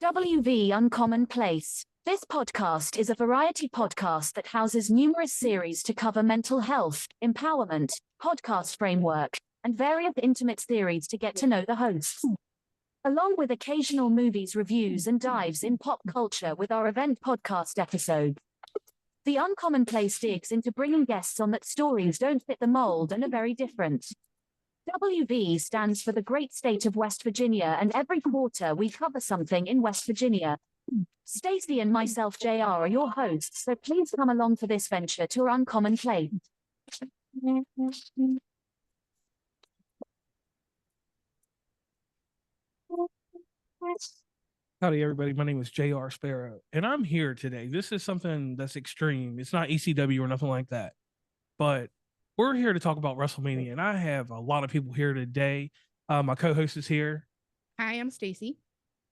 WV Uncommon Place. This podcast is a variety podcast that houses numerous series to cover mental health, empowerment, podcast framework, and various intimate theories to get to know the hosts. Along with occasional movies reviews and dives in pop culture with our event podcast episodes. The Uncommon Place digs into bringing guests on that stories don't fit the mold and are very different. WV stands for the great state of West Virginia, and every quarter we cover something in West Virginia. Stacey and myself, JR, are your hosts, so please come along for this venture to our Uncommon Place. Howdy, everybody. My name is JR Sparrow, and I'm here today. This is something that's extreme. It's not ECW or nothing like that, but we're here to talk about WrestleMania, and I have a lot of people here today. My co-host is here. Hi, I'm Stacey.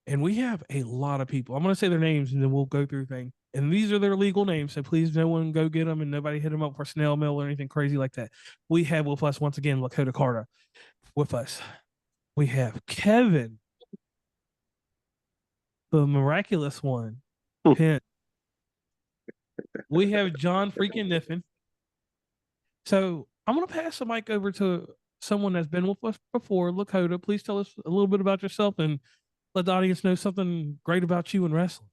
And we have a lot of people. I'm going to say their names, and then we'll go through things. And these are their legal names, so please no one go get them, and nobody hit them up for snail mail or anything crazy like that. We have with us, once again, Lakota Carter. With us, we have Kevin, the miraculous one, Penn. We have John freaking Kniffin. So I'm going to pass the mic over to someone that's been with us before. Lakota, please tell us a little bit about yourself and let the audience know something great about you in wrestling.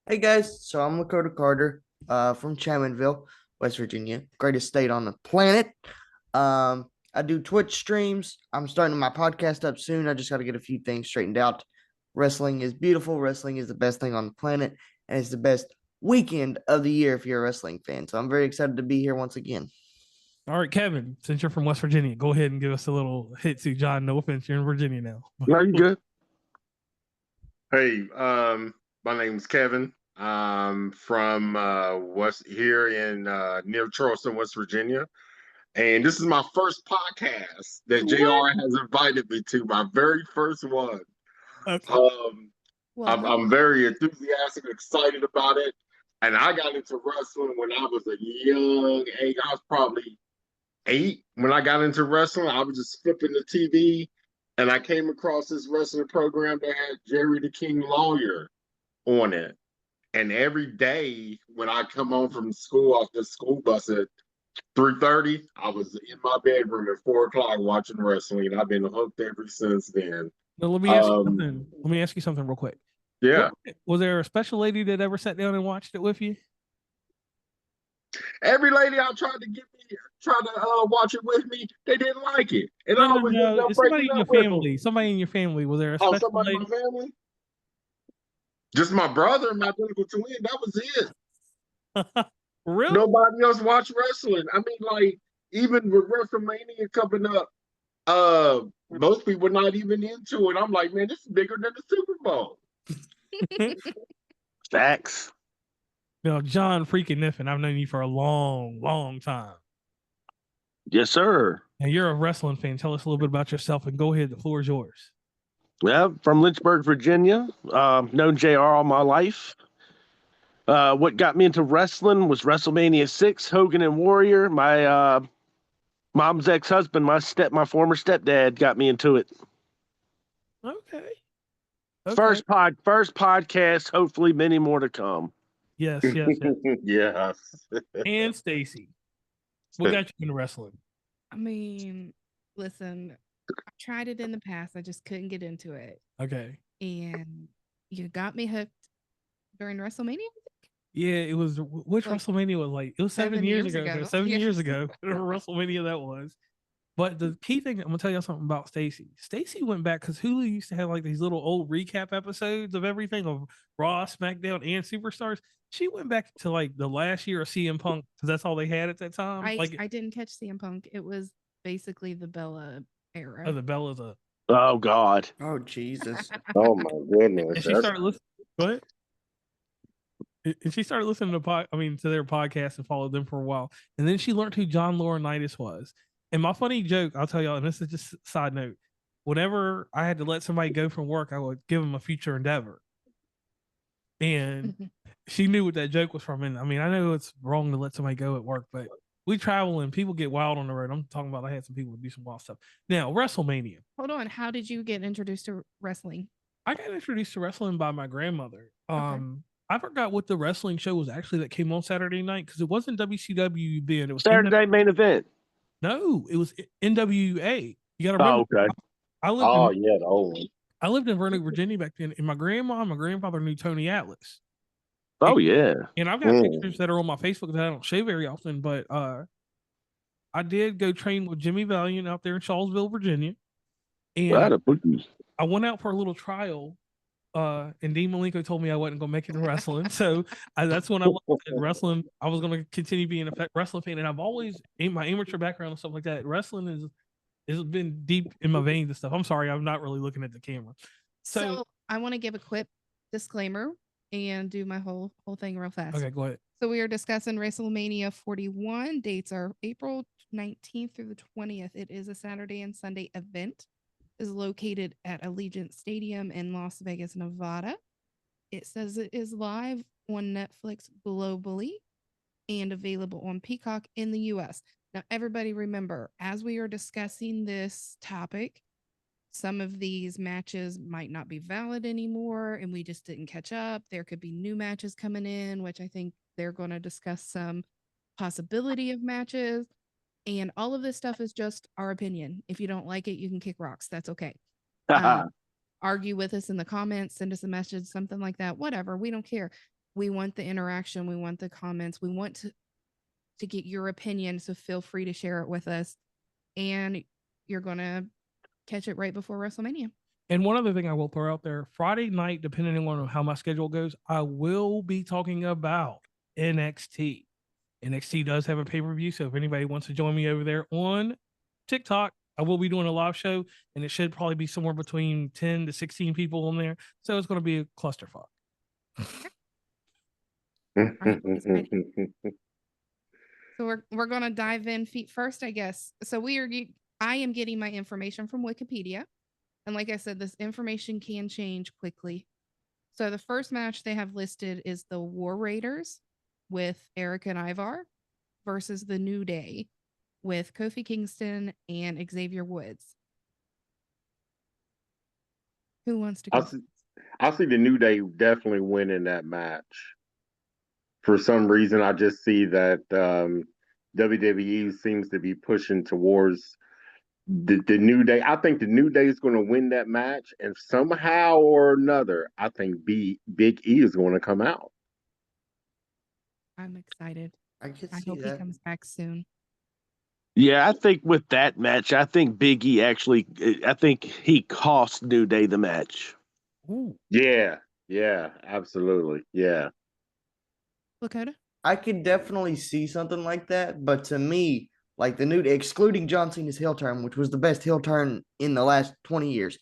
Hey guys, so I'm Lakota Carter from Chaminville, West Virginia, greatest state on the planet. I do Twitch streams. I'm starting my podcast up soon. I just got to get a few things straightened out. Wrestling is beautiful. Wrestling is the best thing on the planet, and it's the best weekend of the year if you're a wrestling fan. So I'm very excited to be here once again. All right, Kevin, since you're from West Virginia, go ahead and give us a little hit to John. No offense, you're in Virginia now. No, you good. Hey, my name's Kevin. I'm from here in near Charleston, West Virginia. And this is my first podcast that JR has invited me to, my very first one. Okay. I'm very enthusiastic, excited about it. And I got into wrestling when I was a young age. I was probably 8 when I got into wrestling. I was just flipping the TV, and I came across this wrestling program that had Jerry the King Lawyer on it. And every day when I come home from school off the school bus at 3:30, I was in my bedroom at 4 o'clock watching wrestling. And I've been hooked ever since then. Now, let me ask you something. Let me ask you something real quick. Yeah. Was there a special lady that ever sat down and watched it with you? Every lady I tried to watch it with me, they didn't like it. And No. Somebody in your family. Somebody in your family. Was there a special somebody lady? in my family? Just my brother and my identical twin. That was it. Really? Nobody else watched wrestling. I mean, like, even with WrestleMania coming up, most people not even into it. I'm like, man, this is bigger than the Super Bowl. Facts. No, John freaking Kniffin. I've known you for a long, long time. Yes, sir. And you're a wrestling fan. Tell us a little bit about yourself, and go ahead. The floor is yours. Well, from Lynchburg, Virginia. Known JR all my life. What got me into wrestling was WrestleMania 6, Hogan and Warrior. My mom's ex-husband, my former stepdad, got me into it. Okay. First podcast, hopefully many more to come. Yes. Yes. And Stacey, what got you into wrestling? I mean, listen, I tried it in the past. I just couldn't get into it. Okay. And you got me hooked during WrestleMania? Yeah, it was. Which WrestleMania was like? It was 7 years ago. 7 years ago. WrestleMania that was. But the key thing, I'm gonna tell you something about Stacey. Stacey went back because Hulu used to have like these little old recap episodes of everything of Raw, SmackDown, and Superstars. She went back to like the last year of CM Punk because that's all they had at that time. I didn't catch CM Punk. It was basically the Bella era. Oh, the Bella's a. Oh God. Oh Jesus. Oh my goodness. And she started listening. What? And she started listening to their podcast and followed them for a while. And then she learned who John Laurinaitis was. And my funny joke, I'll tell y'all, and this is just a side note, whenever I had to let somebody go from work, I would give them a future endeavor. And she knew what that joke was from. And I mean, I know it's wrong to let somebody go at work, but we travel and people get wild on the road. I'm talking about I had some people do some wild stuff. Now, WrestleMania. Hold on. How did you get introduced to wrestling? I got introduced to wrestling by my grandmother. Okay. I forgot what the wrestling show was actually that came on Saturday night because it wasn't WCW then. It was Saturday main event. No, it was NWA. You got to remember. Oh, okay. I lived Oh in yeah, the old one. I lived in Roanoke, Virginia back then, and my grandma and my grandfather knew Tony Atlas. Oh, yeah. And I've got pictures that are on my Facebook that I don't show very often, but I did go train with Jimmy Valiant out there in Shawsville, Virginia. And I went out for a little trial. And Dean Malenko told me I wasn't going to make it in wrestling. So that's when I looked at wrestling. I was going to continue being a wrestling fan. And I've always, in my amateur background and stuff like that, wrestling has been deep in my veins and stuff. I'm sorry, I'm not really looking at the camera. So I want to give a quick disclaimer and do my whole thing real fast. Okay, go ahead. So we are discussing WrestleMania 41. Dates are April 19th through the 20th. It is a Saturday and Sunday event. It is located at Allegiant Stadium in Las Vegas, Nevada. It says it is live on Netflix globally and available on Peacock in the US. Now, everybody remember, as we are discussing this topic, some of these matches might not be valid anymore, and we just didn't catch up. There could be new matches coming in, which I think they're going to discuss some possibility of matches. And all of this stuff is just our opinion. If you don't like it, you can kick rocks. That's okay. Argue with us in the comments, send us a message, something like that. Whatever. We don't care. We want the interaction. We want the comments. We want to get your opinion. So feel free to share it with us. And you're going to catch it right before WrestleMania. And one other thing I will throw out there, Friday night, depending on how my schedule goes, I will be talking about NXT. NXT does have a pay-per-view, so if anybody wants to join me over there on TikTok, I will be doing a live show, and it should probably be somewhere between 10 to 16 people on there. So it's going to be a clusterfuck. So we're going to dive in feet first, I guess. So I am getting my information from Wikipedia. And like I said, this information can change quickly. So the first match they have listed is the War Raiders with Eric and Ivar versus the New Day with Kofi Kingston and Xavier Woods. Who wants to go? I see the New Day definitely winning that match. For some reason, I just see that WWE seems to be pushing towards the New Day. I think the New Day is going to win that match, and somehow or another, I think Big E is going to come out. I'm excited. I hope he comes back soon. Yeah, I think with that match, I think Big E I think he cost New Day the match. Ooh. Yeah, absolutely. Yeah. Lakota? I could definitely see something like that, but to me, like the New Day, excluding John Cena's heel turn, which was the best heel turn in the last 20 years,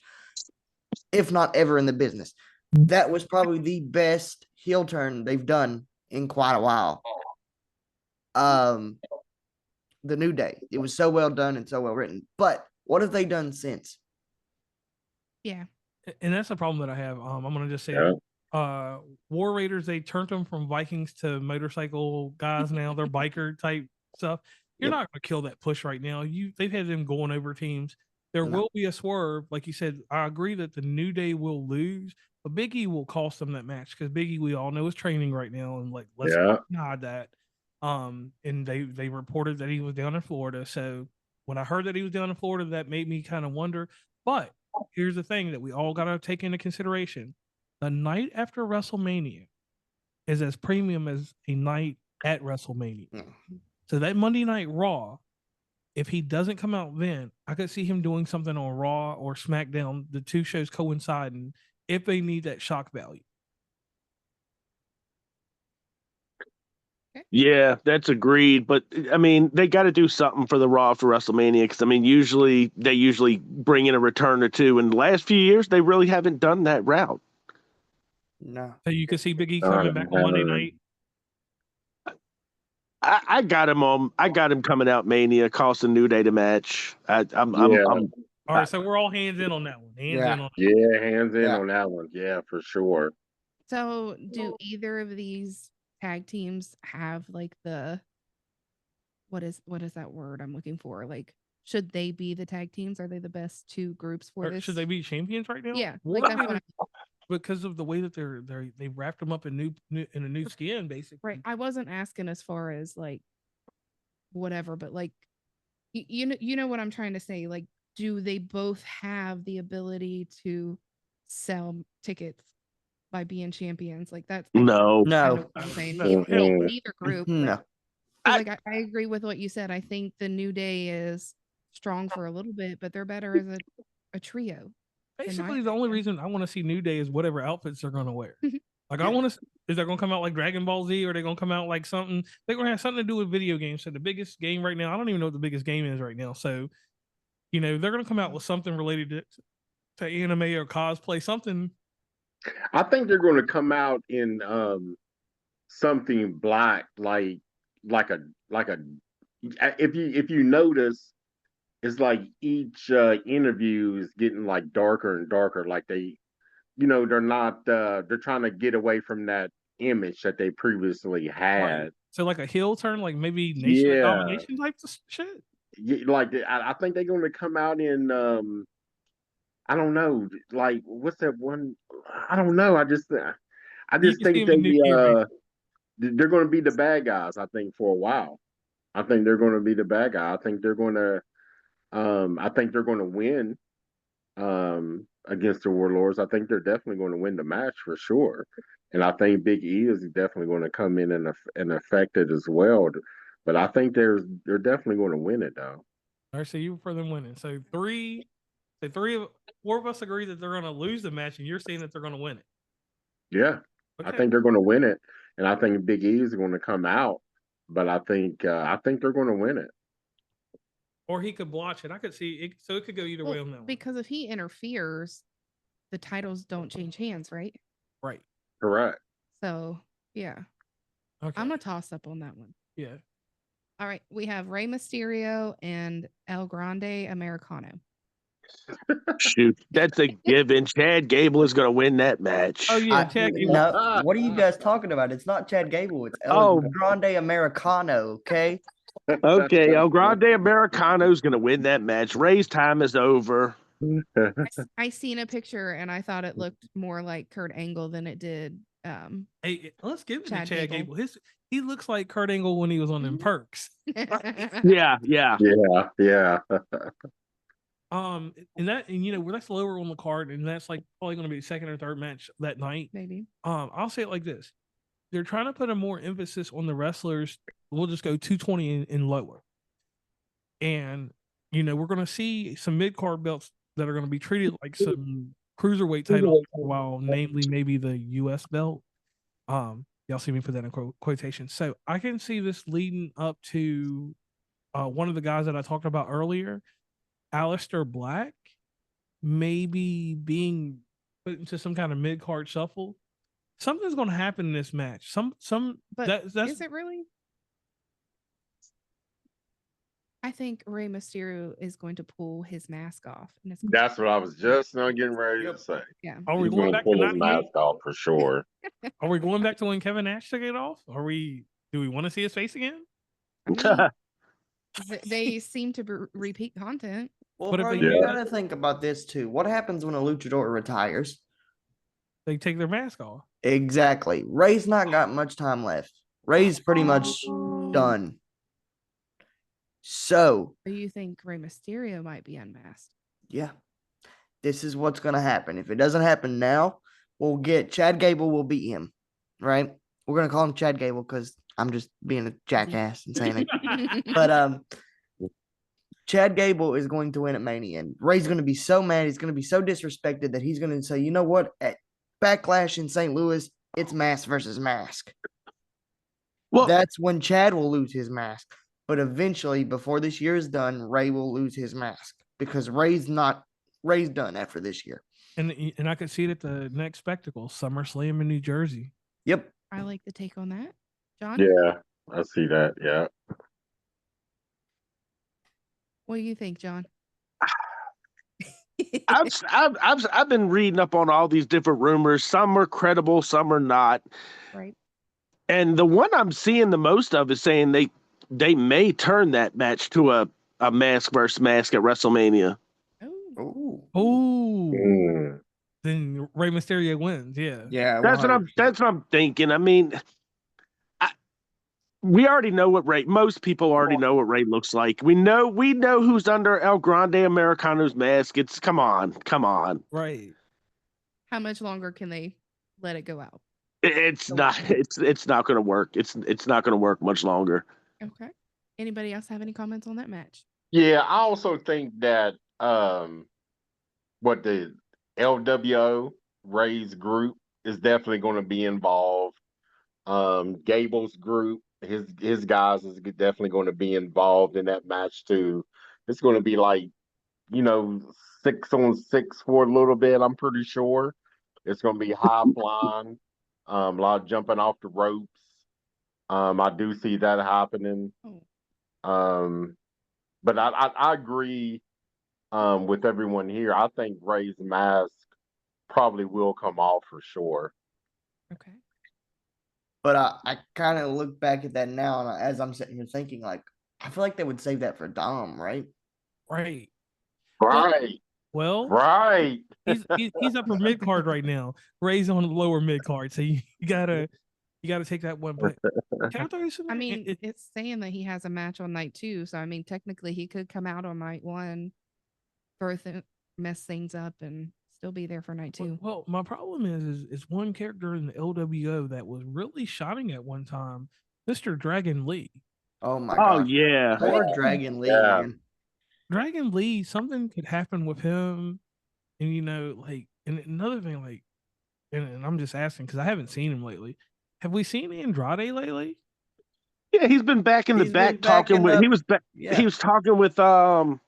if not ever in the business, that was probably the best heel turn they've done in quite a while. The New Day, it was so well done and so well written. But what have they done since? Yeah, and that's the problem that I have. I'm gonna just say, War Raiders, they turned them from Vikings to motorcycle guys. Now they're biker type stuff. You're not gonna kill that push right now. They've had them going over teams. There will be a swerve, like you said. I agree that the New Day will lose, but Big E will cost them that match because Big E, we all know, is training right now, and let's hide that. And they reported that he was down in Florida. So when I heard that he was down in Florida, that made me kind of wonder. But here's the thing that we all got to take into consideration: the night after WrestleMania is as premium as a night at WrestleMania. So that Monday Night Raw, if he doesn't come out then, I could see him doing something on Raw or SmackDown, the two shows coinciding, if they need that shock value. Yeah, that's agreed. But I mean, they got to do something for the Raw for WrestleMania because I mean, they usually bring in a return or two. In the last few years, they really haven't done that route. No. So you can see Big E coming back on Monday night. I got him coming out Mania, costing New Day the match. All right, so we're all hands in on that one. Hands in on that one. Yeah, for sure. So do either of these tag teams have like what is that word I'm looking for? Like, should they be the tag teams? Are they the best two groups for this? Should they be champions right now? Yeah. because of the way that they wrapped them up in a new skin, basically. Right. I wasn't asking as far as like whatever, but like you know what I'm trying to say. Like, do they both have the ability to sell tickets by being champions? Like that's No. kind of No. what I'm saying. No. Neither group. No. But, like I agree with what you said. I think the New Day is strong for a little bit, but they're better as a trio. Basically, the only reason I want to see New Day is whatever outfits they're going to wear. Like, I want to. Is that going to come out like Dragon Ball Z, or are they going to come out like something? They're going to have something to do with video games. So the biggest game right now, I don't even know what the biggest game is right now. So, they're going to come out with something related to anime or cosplay, something. I think they're going to come out in something black, like a if you notice, it's like each interview is getting like darker and darker. Like they're not they're trying to get away from that image that they previously had. Right. So like a heel turn, like maybe Nation of Domination type of shit. Like I think they're going to come out in I don't know, like what's that one? I don't know. I just think they're going to be the bad guys. I think for a while. I think they're going to be the bad guy. I think they're going to win against the Warlords. I think they're definitely going to win the match for sure. And I think Big E is definitely going to come in and affect it as well. But I think they're definitely going to win it though. All right, so you prefer them winning. So four of us agree that they're going to lose the match, and you're saying that they're going to win it. Yeah, okay. I think they're going to win it, and I think Big E is going to come out. But I think they're going to win it. Or he could watch it. I could see it, so it could go either way on that one. Because if he interferes, the titles don't change hands, right? Right. Correct. So yeah, okay. I'm a toss up on that one. Yeah. All right, we have Rey Mysterio and El Grande Americano. Shoot, that's a given. Chad Gable is going to win that match. Oh yeah, Chad Gable. No, what are you guys talking about? It's not Chad Gable. It's El Grande Americano. Okay. Okay, El Grande Americano is going to win that match. Ray's time is over. I seen a picture and I thought it looked more like Kurt Angle than it did. Hey, let's give it to Chad Gable. He looks like Kurt Angle when he was on them Perks. Yeah. And that's lower on the card, and that's like probably going to be the second or third match that night. Maybe. I'll say it like this: they're trying to put a more emphasis on the wrestlers. We'll just go 220 and lower, and we're going to see some mid card belts that are going to be treated like some cruiserweight titles for a while, namely maybe the U.S. belt. Y'all see me put that in quotation. So I can see this leading up to one of the guys that I talked about earlier, Aleister Black, maybe being put into some kind of mid card shuffle. Something's going to happen in this match. But is it really? I think Rey Mysterio is going to pull his mask off. And that's what I was just not getting ready to say. Yeah. Are we going back to pull his mask off for sure? Are we going back to when Kevin Nash took it off? Do we want to see his face again? They seem to repeat content. Well, bro, you gotta think about this too. What happens when a luchador retires? They take their mask off. Exactly. Ray's not got much time left. Ray's pretty much done. So, do you think Rey Mysterio might be unmasked? Yeah. This is what's going to happen. If it doesn't happen now, we'll get Chad Gable will beat him, right? We're going to call him Chad Gable because I'm just being a jackass and saying it. But Chad Gable is going to win at Mania. And Ray's going to be so mad. He's going to be so disrespected that he's going to say, you know what? At Backlash in St. Louis, it's mask versus mask. Well, that's when Chad will lose his mask. But eventually, before this year is done, Ray will lose his mask because Ray's done after this year. And I could see it at the next spectacle, SummerSlam in New Jersey. Yep. I like the take on that. John? Yeah, I see that. Yeah. What do you think, John? I've been reading up on all these different rumors. Some are credible, some are not. Right. And the one I'm seeing the most of is saying they may turn that match to a mask versus mask at WrestleMania. Oh. Oh. then Rey Mysterio wins. Yeah. Yeah, That's what 100%. That's what I'm thinking. I mean, we already know what Rey. Most people already know what Rey looks like. We know who's under El Grande Americano's mask. It's come on. Right. How much longer can they let it go out? It's not going to work. It's not going to work much longer. Okay. Anybody else have any comments on that match? Yeah, I also think that what the LWO Ray's group is definitely going to be involved. Gable's group, his guys is definitely going to be involved in that match too. It's going to be like, 6-on-6 for a little bit. I'm pretty sure it's going to be high flying, a lot of jumping off the ropes. I do see that happening. But I agree with everyone here. I think Ray's mask probably will come off for sure. Okay. But I kind of look back at that now, and as I'm sitting here thinking, like, I feel like they would save that for Dom, right? Right. Well, he's upper mid card right now. Ray's on the lower mid card, so you gotta take that one. But can I throw you something? I mean, it's saying that he has a match on night 2, so I mean, technically, he could come out on night 1, mess things up, and still be there for night 2. Well, my problem is one character in the LWO that was really shining at one time, Mr. Dragon Lee. Oh my Oh god. yeah. Poor Dragon Lee, man. Dragon Lee, something could happen with him, and and another thing, and I'm just asking because I haven't seen him lately. Have we seen Andrade lately? Yeah, he's been back in the back talking with. He was back. Yeah. He was talking with Berto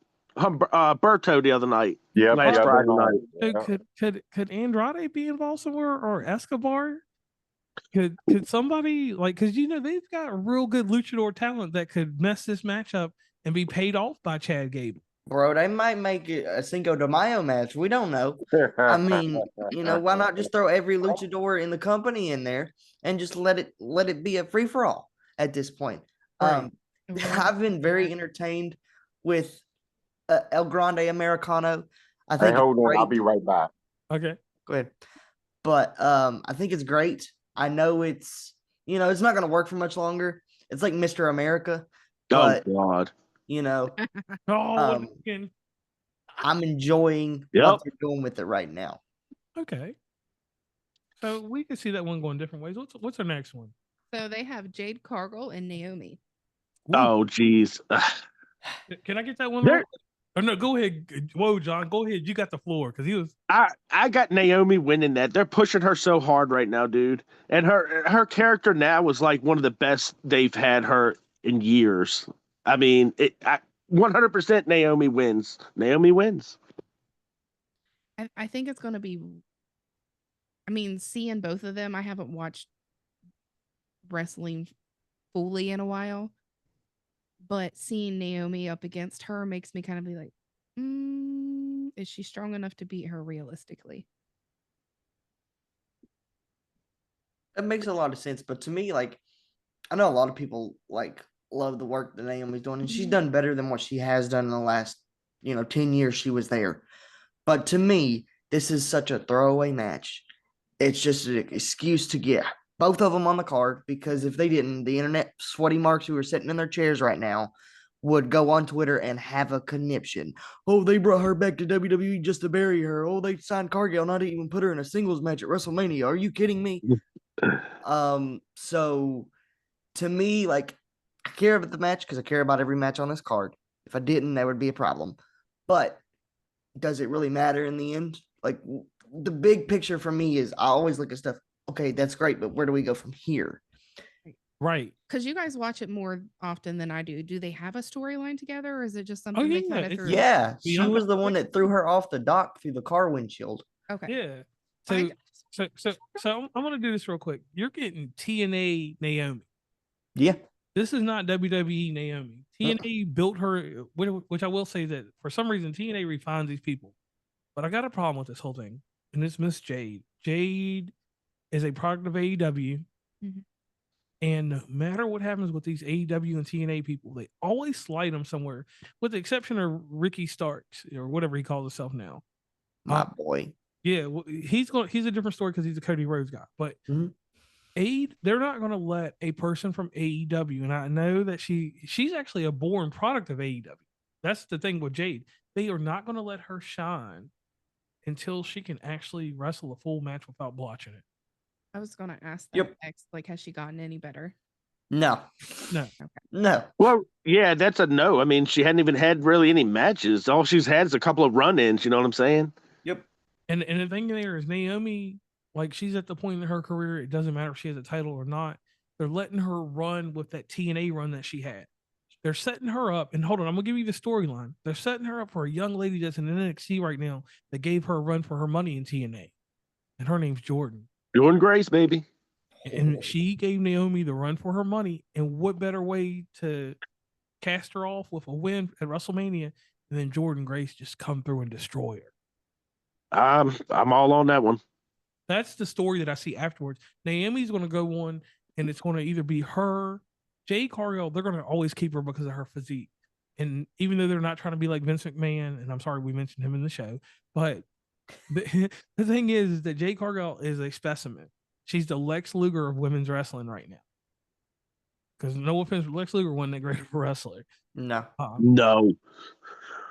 the other night. Yeah, last Friday night. So could Andrade be involved somewhere, or Escobar? Could somebody because they've got real good luchador talent that could mess this match up and be paid off by Chad Gable. Bro, they might make it a Cinco de Mayo match. We don't know. I mean, why not just throw every luchador in the company in there and just let it be a free for all at this point? Right. I've been very entertained with El Grande Americano. I think hey, hold on, I'll be right back. Okay, go ahead. But I think it's great. I know it's it's not going to work for much longer. It's like Mr. America. But, oh God. I'm enjoying what they're doing with it right now. Okay. So we can see that one going different ways. What's our next one? So they have Jade Cargill and Naomi. Ooh. Oh, geez. Can I get that one? Oh, no, go ahead. Whoa, John, go ahead. You got the floor because he was. I got Naomi winning that. They're pushing her so hard right now, dude. And her character now is like one of the best they've had her in years. I mean, 100% Naomi wins. Naomi wins. I think it's going to be. I mean, seeing both of them, I haven't watched wrestling fully in a while, but seeing Naomi up against her makes me kind of be like, is she strong enough to beat her realistically? That makes a lot of sense, but to me, I know a lot of people love the work that Naomi's doing, and she's done better than what she has done in the last 10 years she was there. But to me, this is such a throwaway match. It's just an excuse to get both of them on the card, because if they didn't, the internet sweaty marks who are sitting in their chairs right now would go on Twitter and have a conniption. Oh, they brought her back to WWE just to bury her. Oh, they signed Cargill not to even put her in a singles match at WrestleMania. Are you kidding me? So to me, I care about the match because I care about every match on this card. If I didn't, that would be a problem. But does it really matter in the end? The big picture for me is I always look at stuff. Okay, that's great, but where do we go from here? Right. Because you guys watch it more often than I do. Do they have a storyline together, or is it just something they kind of threw? Yeah, she was the one that threw her off the dock through the car windshield. Okay. Yeah. So I'm gonna do this real quick. You're getting TNA Naomi. Yeah. This is not WWE Naomi. TNA built her, which I will say that for some reason TNA refines these people. But I got a problem with this whole thing, and it's Miss Jade. Jade is a product of AEW. Mm-hmm. And no matter what happens with these AEW and TNA people, they always slide them somewhere, with the exception of Ricky Starks, or whatever he calls himself now. My boy. Yeah, well, he's a different story because he's a Cody Rhodes guy. But they're not going to let a person from AEW, and I know that she's actually a born product of AEW. That's the thing with Jade. They are not going to let her shine until she can actually wrestle a full match without blotching it. I was going to ask that next. Like, has she gotten any better? No. No. Okay. No. Well, yeah, that's a no. I mean, she hadn't even had really any matches. All she's had is a couple of run-ins. You know what I'm saying? Yep. And the thing there is Naomi, like she's at the point in her career, it doesn't matter if she has a title or not. They're letting her run with that TNA run that she had. They're setting her up, and hold on, I'm gonna give you the storyline. They're setting her up for a young lady that's in NXT right now that gave her a run for her money in TNA, and her name's Jordan. Jordan Grace, baby. And she gave Naomi the run for her money, and what better way to cast her off with a win at WrestleMania and then Jordan Grace just come through and destroy her. I'm all on that one. That's the story that I see afterwards. Naomi's going to go on, and it's going to either be her, Jade Cargill. They're going to always keep her because of her physique. And even though they're not trying to be like Vince McMahon, and I'm sorry we mentioned him in the show, but the thing is that Jade Cargill is a specimen. She's the Lex Luger of women's wrestling right now. Because no offense, Lex Luger wasn't that great of a wrestler. No. No.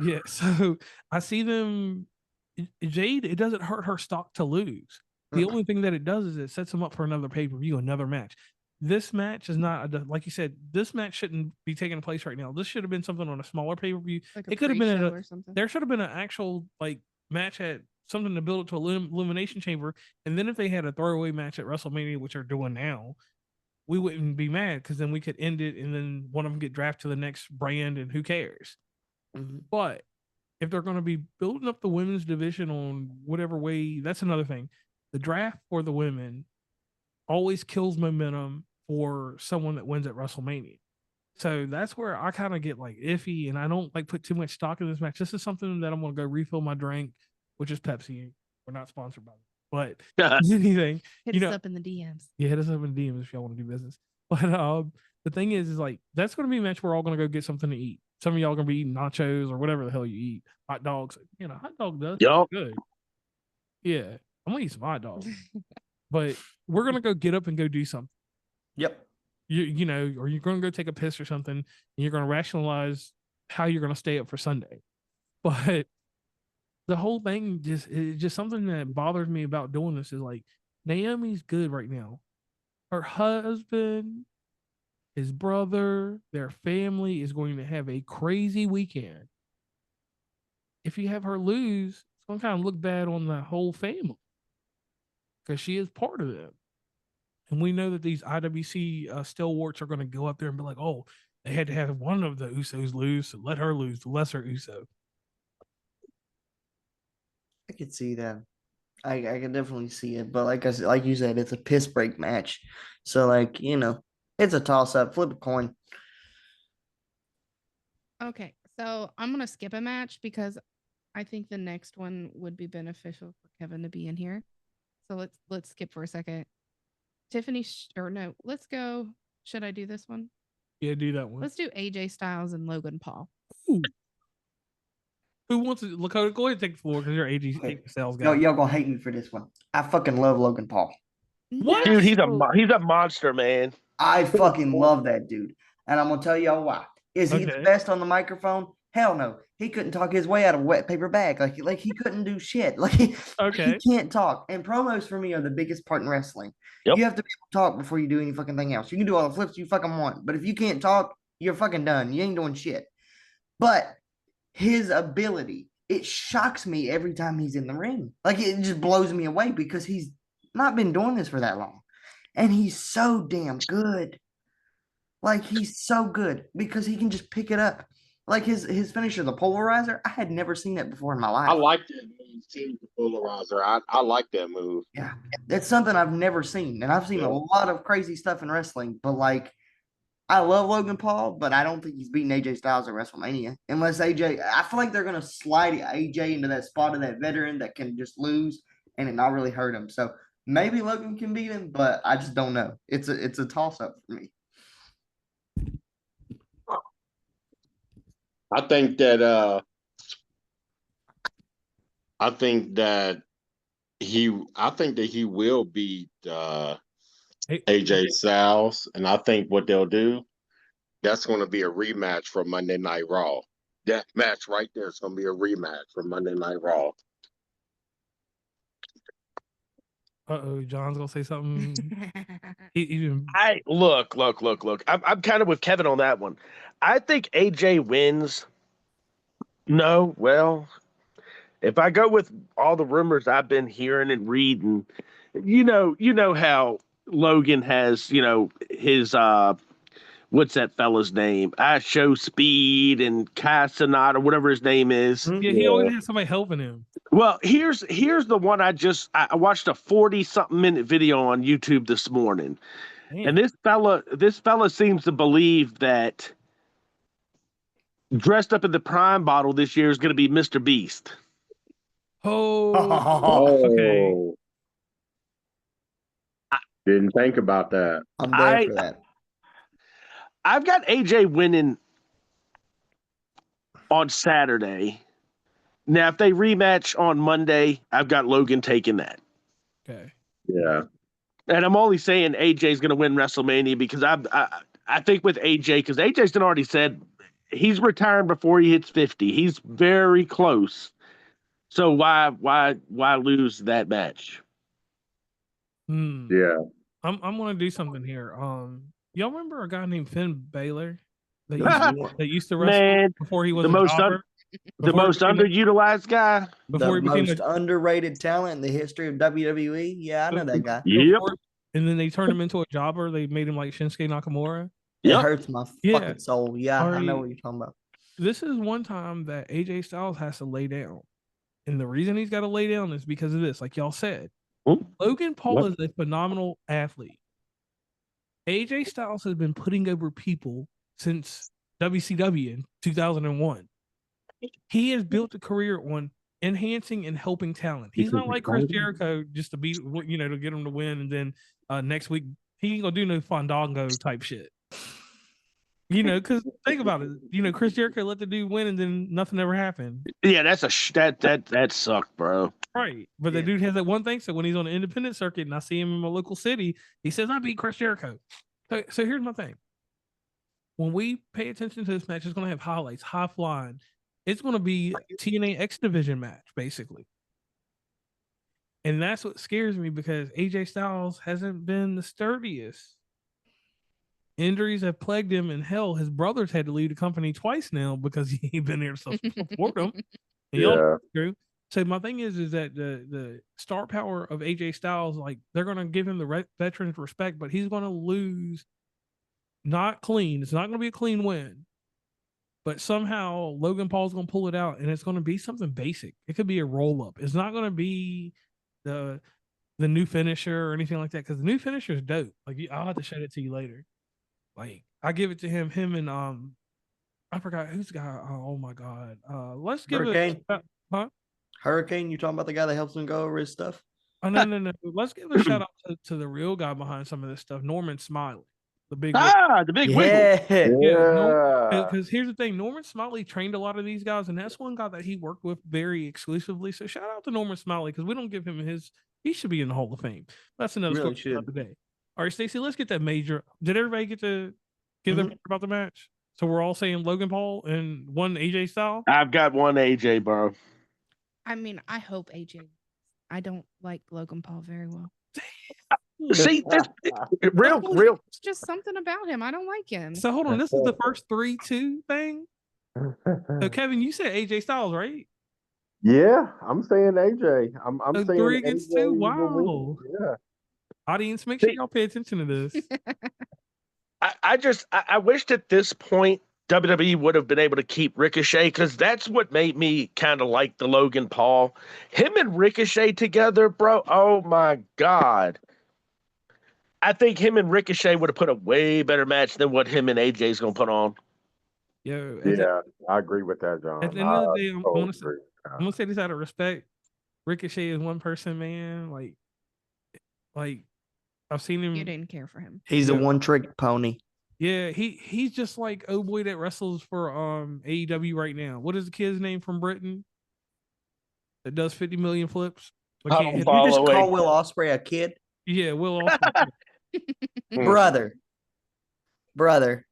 Yeah, so I see them. Jade, it doesn't hurt her stock to lose. The only thing that it does is it sets them up for another pay-per-view, another match. This match is not, like you said, this match shouldn't be taking place right now. This should have been something on a smaller pay-per-view. Like it could have been or something. there should have been an actual like match at something to build it to an elimination chamber. And then if they had a throwaway match at WrestleMania, which they're doing now, we wouldn't be mad because then we could end it and then one of them get drafted to the next brand and who cares. But if they're going to be building up the women's division on whatever way, that's another thing. The draft for the women always kills momentum for someone that wins at WrestleMania. So that's where I kind of get like iffy, and I don't like put too much stock in this match. This is something that I'm going to go refill my drink, which is Pepsi. We're not sponsored by them, but anything. Hit us up in the DMs. Yeah, hit us up in the DMs if y'all want to do business. But the thing is like that's going to be a match we're all going to go get something to eat. Some of y'all going to be eating nachos or whatever the hell you eat. Hot dogs. You know, hot dog does good. Yeah, I'm going to eat some hot dogs. But we're going to go get up and go do something. Yep. You know, or you're going to go take a piss or something, and you're going to rationalize how you're going to stay up for Sunday. But the whole thing just something that bothers me about doing this is like Naomi's good right now. Her husband, his brother, their family is going to have a crazy weekend. If you have her lose, it's going to kind of look bad on the whole family because she is part of them. And we know that these IWC stalwarts are going to go up there and be like, oh, they had to have one of the Usos lose, so let her lose, the lesser Uso. I could see that. I can definitely see it. But like you said, it's a piss break match. So like, you know, it's a toss up, flip a coin. Okay. So I'm gonna skip a match because I think the next one would be beneficial for Kevin to be in here. So let's skip for a second. Tiffany let's go. Should I do this one? Yeah, do that one. Let's do AJ Styles and Logan Paul. Ooh. Who wants to Lakota? Go ahead and take the floor because you're AJ Styles guy. Y'all gonna hate me for this one. I fucking love Logan Paul. What? Dude, he's a monster, man. I fucking love that dude. And I'm gonna tell y'all why. Is he the best on the microphone? Hell no. He couldn't talk his way out of a wet paper bag. Like he couldn't do shit. Like he can't talk. And promos for me are the biggest part in wrestling. Yep. You have to be able to talk before you do any fucking thing else. You can do all the flips you fucking want, but if you can't talk, you're fucking done. You ain't doing shit. But his ability, it shocks me every time he's in the ring. Like it just blows me away because he's not been doing this for that long. And he's so damn good. Like he's so good because he can just pick it up. Like his finisher, the polarizer, I had never seen that before in my life. I like that move too, the polarizer. I like that move. Yeah, that's something I've never seen. And I've seen a lot of crazy stuff in wrestling, but like I love Logan Paul, but I don't think he's beating AJ Styles at WrestleMania. Unless AJ, I feel like they're going to slide AJ into that spot of that veteran that can just lose and it not really hurt him. So maybe Logan can beat him, but I just don't know. It's a toss-up for me. I think that I think that he will beat Hey, AJ Styles, and I think what they'll do, that's going to be a rematch from Monday Night Raw. That match right there is going to be a rematch from Monday Night Raw. John's gonna say something. Even Look. I'm kind of with Kevin on that one. I think AJ wins. No, well, if I go with all the rumors I've been hearing and reading, you know how Logan has, his what's that fella's name? I Show Speed and Kai Sonata, whatever his name is. he always has somebody helping him. Well, here's the one I watched a 40-something minute video on YouTube this morning. Man. And this fella seems to believe that dressed up in the Prime bottle this year is going to be Mr. Beast. Okay. Didn't think about that. I'm there for that. I've got AJ winning on Saturday. Now, if they rematch on Monday, I've got Logan taking that. Okay. Yeah. And I'm only saying AJ's going to win WrestleMania because I think with AJ, because AJ's already said he's retiring before he hits 50. He's very close. So why lose that match? Yeah. I'm gonna do something here. Y'all remember a guy named Finn Balor that used to wrestle Man, before he was the a most jobber? the most underutilized guy. Before The he became most underrated talent in the history of WWE. Yeah, I know that guy. Yep. And then they turned him into a jobber. They made him like Shinsuke Nakamura. It Yep. hurts my fucking soul. Yeah, I know what you're talking about. This is one time that AJ Styles has to lay down. And the reason he's got to lay down is because of this, like y'all said. Logan Paul is a phenomenal athlete. AJ Styles has been putting over people since WCW in 2001. He has built a career on enhancing and helping talent. He's not like Chris Jericho just to be, to get him to win, and then next week he ain't gonna do no Fandango type shit. Because think about it. Chris Jericho let the dude win, and then nothing ever happened. Yeah, that's that sucked, bro. Right, but the dude has that one thing. So when he's on the independent circuit, and I see him in my local city, he says, "I beat Chris Jericho." So here's my thing. When we pay attention to this match, it's going to have highlights, high flying. It's going to be a TNA X Division match, basically. And that's what scares me because AJ Styles hasn't been the sturdiest. Injuries have plagued him, and hell, his brothers had to leave the company twice now because he ain't been there to support them. And y'all true. So my thing is that the star power of AJ Styles, like they're going to give him the veterans respect, but he's going to lose. Not clean. It's not going to be a clean win. But somehow Logan Paul's going to pull it out, and it's going to be something basic. It could be a roll up. It's not going to be the new finisher or anything like that, because the new finisher is dope. Like I'll have to show it to you later. Like I give it to him. Him and I forgot who's the guy. Oh my god. Let's give Hurricane. Huh? Hurricane. You talking about the guy that helps him go over his stuff? Oh no. Let's give a shout out to the real guy behind some of this stuff, Norman Smiley. The big wiggle. Yeah. Because here's the thing, Norman Smiley trained a lot of these guys, and that's one guy that he worked with very exclusively. So shout out to Norman Smiley because we don't give him he should be in the Hall of Fame. That's another story for today. All right, Stacey, let's get that major. Did everybody get to give their about the match? So we're all saying Logan Paul and one AJ Styles? I've got one AJ, bro. I mean, I hope AJ. I don't like Logan Paul very well. See, real. It's just something about him. I don't like him. So hold on, this is the first 3-2 thing. So Kevin, you said AJ Styles, right? Yeah, I'm saying AJ. I'm saying 3 against 2. Wow. Yeah. Audience, make sure y'all pay attention to this. I wished at this point WWE would have been able to keep Ricochet, because that's what made me kind of like the Logan Paul. Him and Ricochet together, bro. Oh my God. I think him and Ricochet would have put a way better match than what him and AJ is going to put on. I agree with that, John. At the end of the day, I'm going to say this out of respect. Ricochet is one person, man. Like I've seen him. You didn't care for him. He's a one-trick pony. Yeah, he's just like boy that wrestles for AEW right now. What is the kid's name from Britain that does 50 million flips? But I can't don't hit. follow You just it. call Will Ospreay a kid, Yeah, Will Ospreay. brother.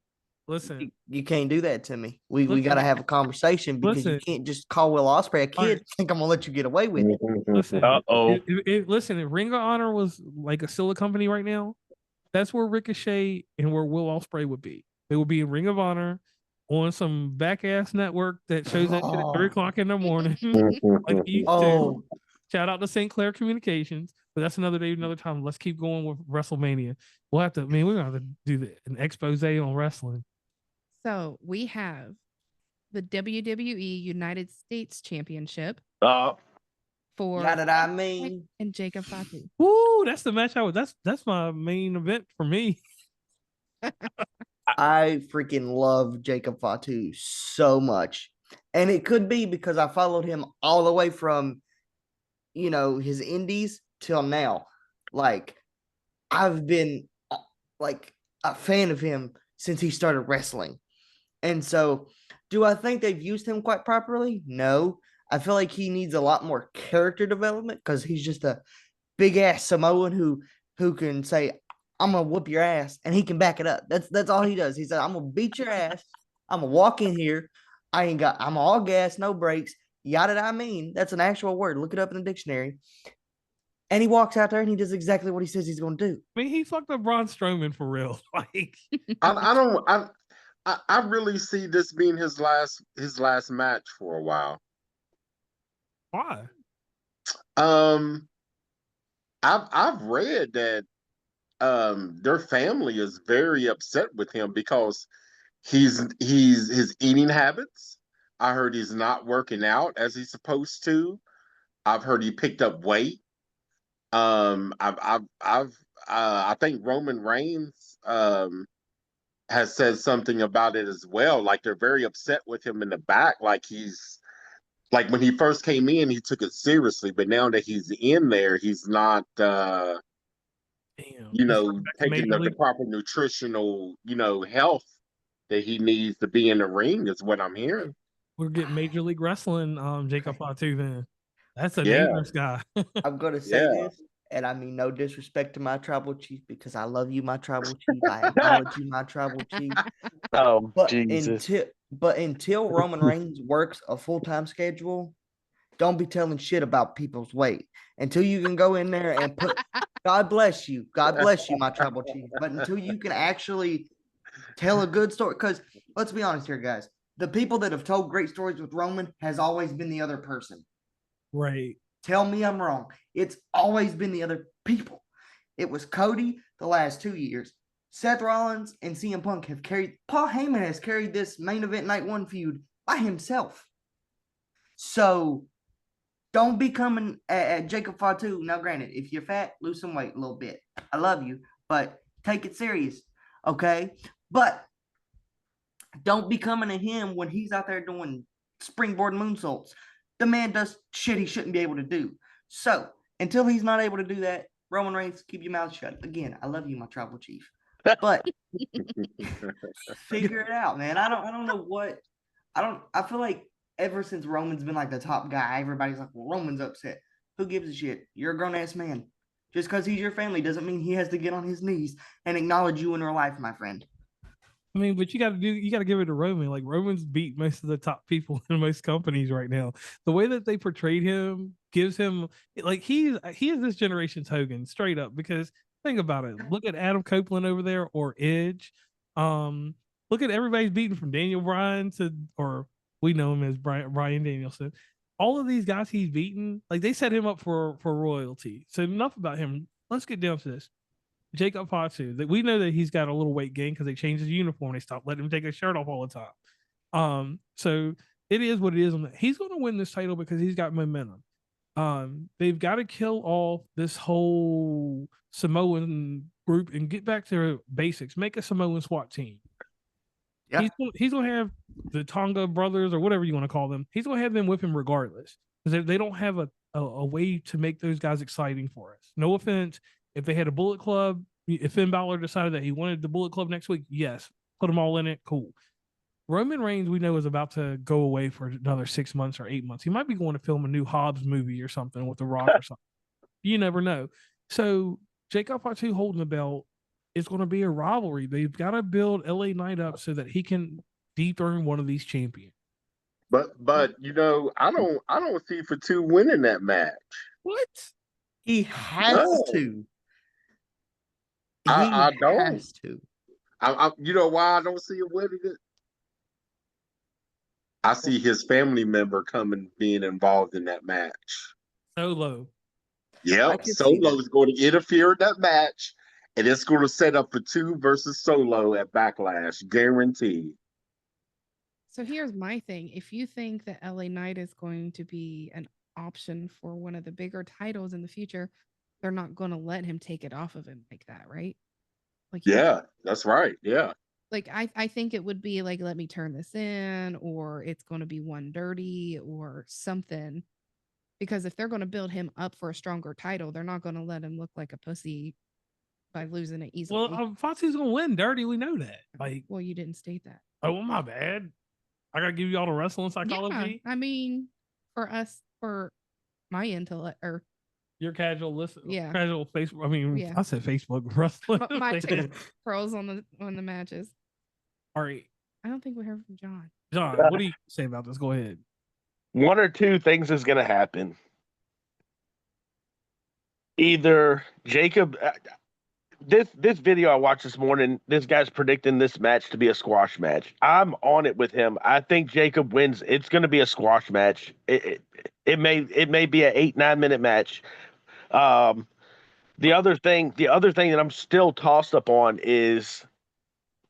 Listen, You can't do that to me. We Listen. got to have a conversation because you Listen. can't just call Will Ospreay a kid. Alright. Think I'm gonna let you get away with it. Listen, Uh-oh. listen, if Ring of Honor was like still a company right now, that's where Ricochet and where Will Ospreay would be. They would be in Ring of Honor on some back ass network that shows that shit at 3:00 in the morning. Like he used to. Oh, Shout out to St. Clair Communications. But that's another day, another time. Let's keep going with WrestleMania. We'll have to, we're gonna have to do an expose on wrestling. So we have the WWE United States Championship for got it. I mean, and Jacob Fatu. Woo, that's the match I would. That's my main event for me. I freaking love Jacob Fatu so much, and it could be because I followed him all the way from, his indies till now. Like, I've been like a fan of him since he started wrestling. And so, do I think they've used him quite properly? No. I feel like he needs a lot more character development because he's just a big ass Samoan who can say, "I'm gonna whoop your ass," and he can back it up. That's all he does. He said, "I'm gonna beat your ass. I'm gonna walk in here. I'm all gas, no brakes." Yada. I mean, that's an actual word. Look it up in the dictionary. And he walks out there and he does exactly what he says he's going to do. I mean, he fucked up Braun Strowman for real. Like, I really see this being his last match for a while. why? I've read that their family is very upset with him because his eating habits. I heard he's not working out as he's supposed to. I've heard he picked up weight. I think Roman Reigns has said something about it as well. Like they're very upset with him in the back. Like when he first came in, he took it seriously, but now that he's in there, he's not taking the proper nutritional, health that he needs to be in the ring is what I'm hearing. We're getting Major League Wrestling, Jacob Fatu then. That's a dangerous guy. I'm going to say this, and I mean no disrespect to my tribal chief because I love you, my tribal chief. I acknowledge you, my tribal chief. Oh, but Jesus. Until Roman Reigns works a full-time schedule, don't be telling shit about people's weight. Until you can go in there and put, God bless you, my tribal chief. But until you can actually tell a good story, because let's be honest here, guys. The people that have told great stories with Roman has always been the other person. Right. Tell me I'm wrong. It's always been the other people. It was Cody the last 2 years. Seth Rollins and CM Punk have carried, Paul Heyman has carried this main event night one feud by himself. So don't be coming at Jacob Fatu. Now, granted, if you're fat, lose some weight a little bit. I love you, but take it serious, okay? But don't be coming at him when he's out there doing springboard moonsaults. The man does shit he shouldn't be able to do. So until he's not able to do that, Roman Reigns, keep your mouth shut. Again, I love you, my tribal chief. But figure it out, man. I don't know what I feel like ever since Roman's been like the top guy, everybody's like, well, Roman's upset. Who gives a shit? You're a grown-ass man. Just because he's your family doesn't mean he has to get on his knees and acknowledge you in real life, my friend. I mean, but you got to give it to Roman. Like Roman's beat most of the top people in most companies right now. The way that they portrayed him gives him like he is this generation's Hogan, straight up. Because think about it. Look at Adam Copeland over there or Edge. Look at everybody's beaten from Daniel Bryan or we know him as Bryan Danielson. All of these guys he's beaten, like they set him up for royalty. So enough about him. Let's get down to this. Jacob Fatu, that we know that he's got a little weight gain because they changed his uniform. They stopped letting him take his shirt off all the time. So it is what it is. He's going to win this title because he's got momentum. They've got to kill off this whole Samoan group and get back to basics. Make a Samoan SWAT team. Yeah. He's going to have the Tonga brothers or whatever you want to call them. He's going to have them whip him regardless because they don't have a way to make those guys exciting for us. No offense. If they had a Bullet Club, if Finn Balor decided that he wanted the Bullet Club next week, yes, put them all in it. Cool. Roman Reigns, we know, is about to go away for another 6 months or 8 months. He might be going to film a new Hobbs movie or something with The Rock or something. You never know. So Jacob Fatu holding the belt is going to be a rivalry. They've got to build LA Knight up so that he can dethrone one of these champions. But I don't see Fatu winning that match. What? He has to. I don't. Has to. You know why I don't see him winning it? I see his family member being involved in that match. Solo. Yep, Solo is going to interfere in that match, and it's going to set up Fatu versus Solo at Backlash, guaranteed. So here's my thing. If you think that LA Knight is going to be an option for one of the bigger titles in the future, they're not going to let him take it off of him like that, right? Like, yeah, that's right. Yeah. Like, I think it would be like, let me turn this in, or it's going to be one dirty or something. Because if they're going to build him up for a stronger title, they're not going to let him look like a pussy by losing it easily. Well, Fatu's going to win dirty. We know that. Like, well, you didn't state that. Oh, well, my bad. I got to give you all the wrestling psychology. Yeah, I mean, for my intellect, or your casual listen, yeah, casual Facebook. I mean, I said Facebook wrestling. My pros on the matches. All right. I don't think we heard from John. John, what do you say about this? Go ahead. One or two things is going to happen. Either Jacob, this video I watched this morning, this guy's predicting this match to be a squash match. I'm on it with him. I think Jacob wins. It's going to be a squash match. It may be an 8-9 minute match. The other thing that I'm still tossed up on is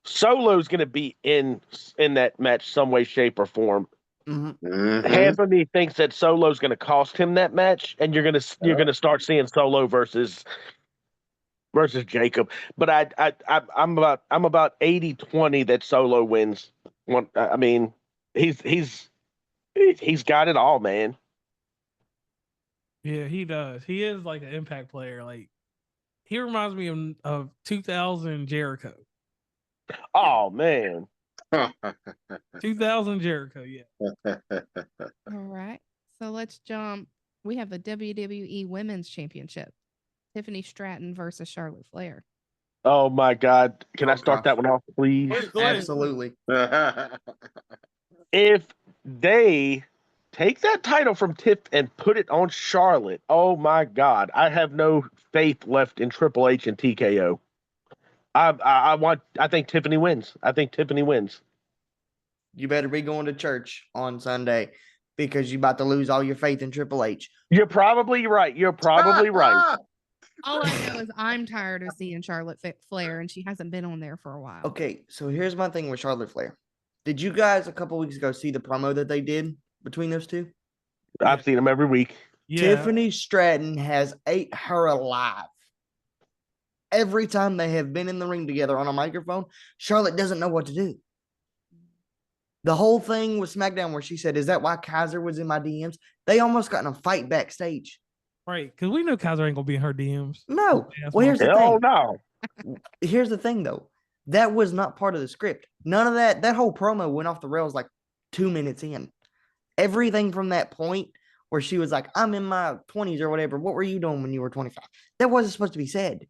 Solo's going to be in that match some way, shape, or form. Mm-hmm. Half of me thinks that Solo's going to cost him that match, and you're going to start seeing Solo versus Jacob. But I'm about 80-20 that Solo wins. I mean, he's got it all, man. Yeah, he does. He is like an impact player. Like, he reminds me of 2000 Jericho. Oh man. 2000 Jericho, yeah. All right. So let's jump. We have the WWE Women's Championship. Tiffany Stratton versus Charlotte Flair. Oh my God. Can I start that one off, please? Absolutely. If they take that title from Tiff and put it on Charlotte, oh my God. I have no faith left in Triple H and TKO. I think Tiffany wins. You better be going to church on Sunday because you're about to lose all your faith in Triple H. You're probably right. All I know is I'm tired of seeing Charlotte Flair, and she hasn't been on there for a while. Okay, so here's my thing with Charlotte Flair. Did you guys a couple weeks ago see the promo that they did between those two? I've seen them every week. Yeah. Tiffany Stratton has ate her alive. Every time they have been in the ring together on a microphone, Charlotte doesn't know what to do. The whole thing with SmackDown where she said, "Is that why Kaiser was in my DMs?" They almost got in a fight backstage. Right, because we know Kaiser ain't going to be in her DMs. No. Well, here's the thing. Oh, no. Here's the thing, though. That was not part of the script. None of that. That whole promo went off the rails like 2 minutes in. Everything from that point where she was like, "I'm in my 20s or whatever. What were you doing when you were 25?" That wasn't supposed to be said.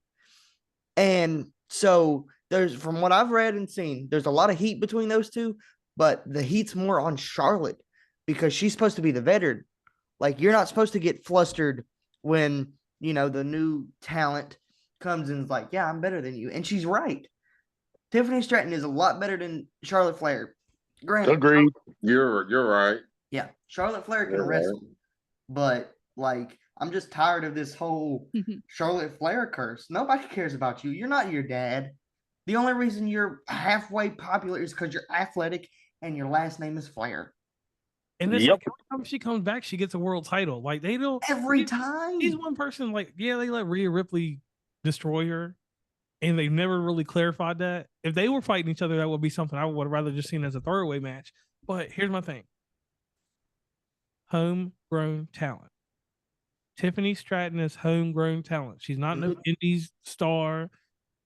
And so from what I've read and seen, there's a lot of heat between those two, but the heat's more on Charlotte because she's supposed to be the veteran. Like, you're not supposed to get flustered when, the new talent comes and is like, "Yeah, I'm better than you." And she's right. Tiffany Stratton is a lot better than Charlotte Flair. Granted. Agreed. You're right. Yeah, Charlotte Flair can wrestle, but I'm just tired of this whole Charlotte Flair curse. Nobody cares about you. You're not your dad. The only reason you're halfway popular is because you're athletic and your last name is Flair. And it's like every time she comes back, she gets a world title. Like, they don't every time. She's one person. Like, yeah, they let Rhea Ripley destroy her, and they've never really clarified that. If they were fighting each other, that would be something I would have rather just seen as a throwaway match. But here's my thing: homegrown talent. Tiffany Stratton is homegrown talent. She's not no Indies star.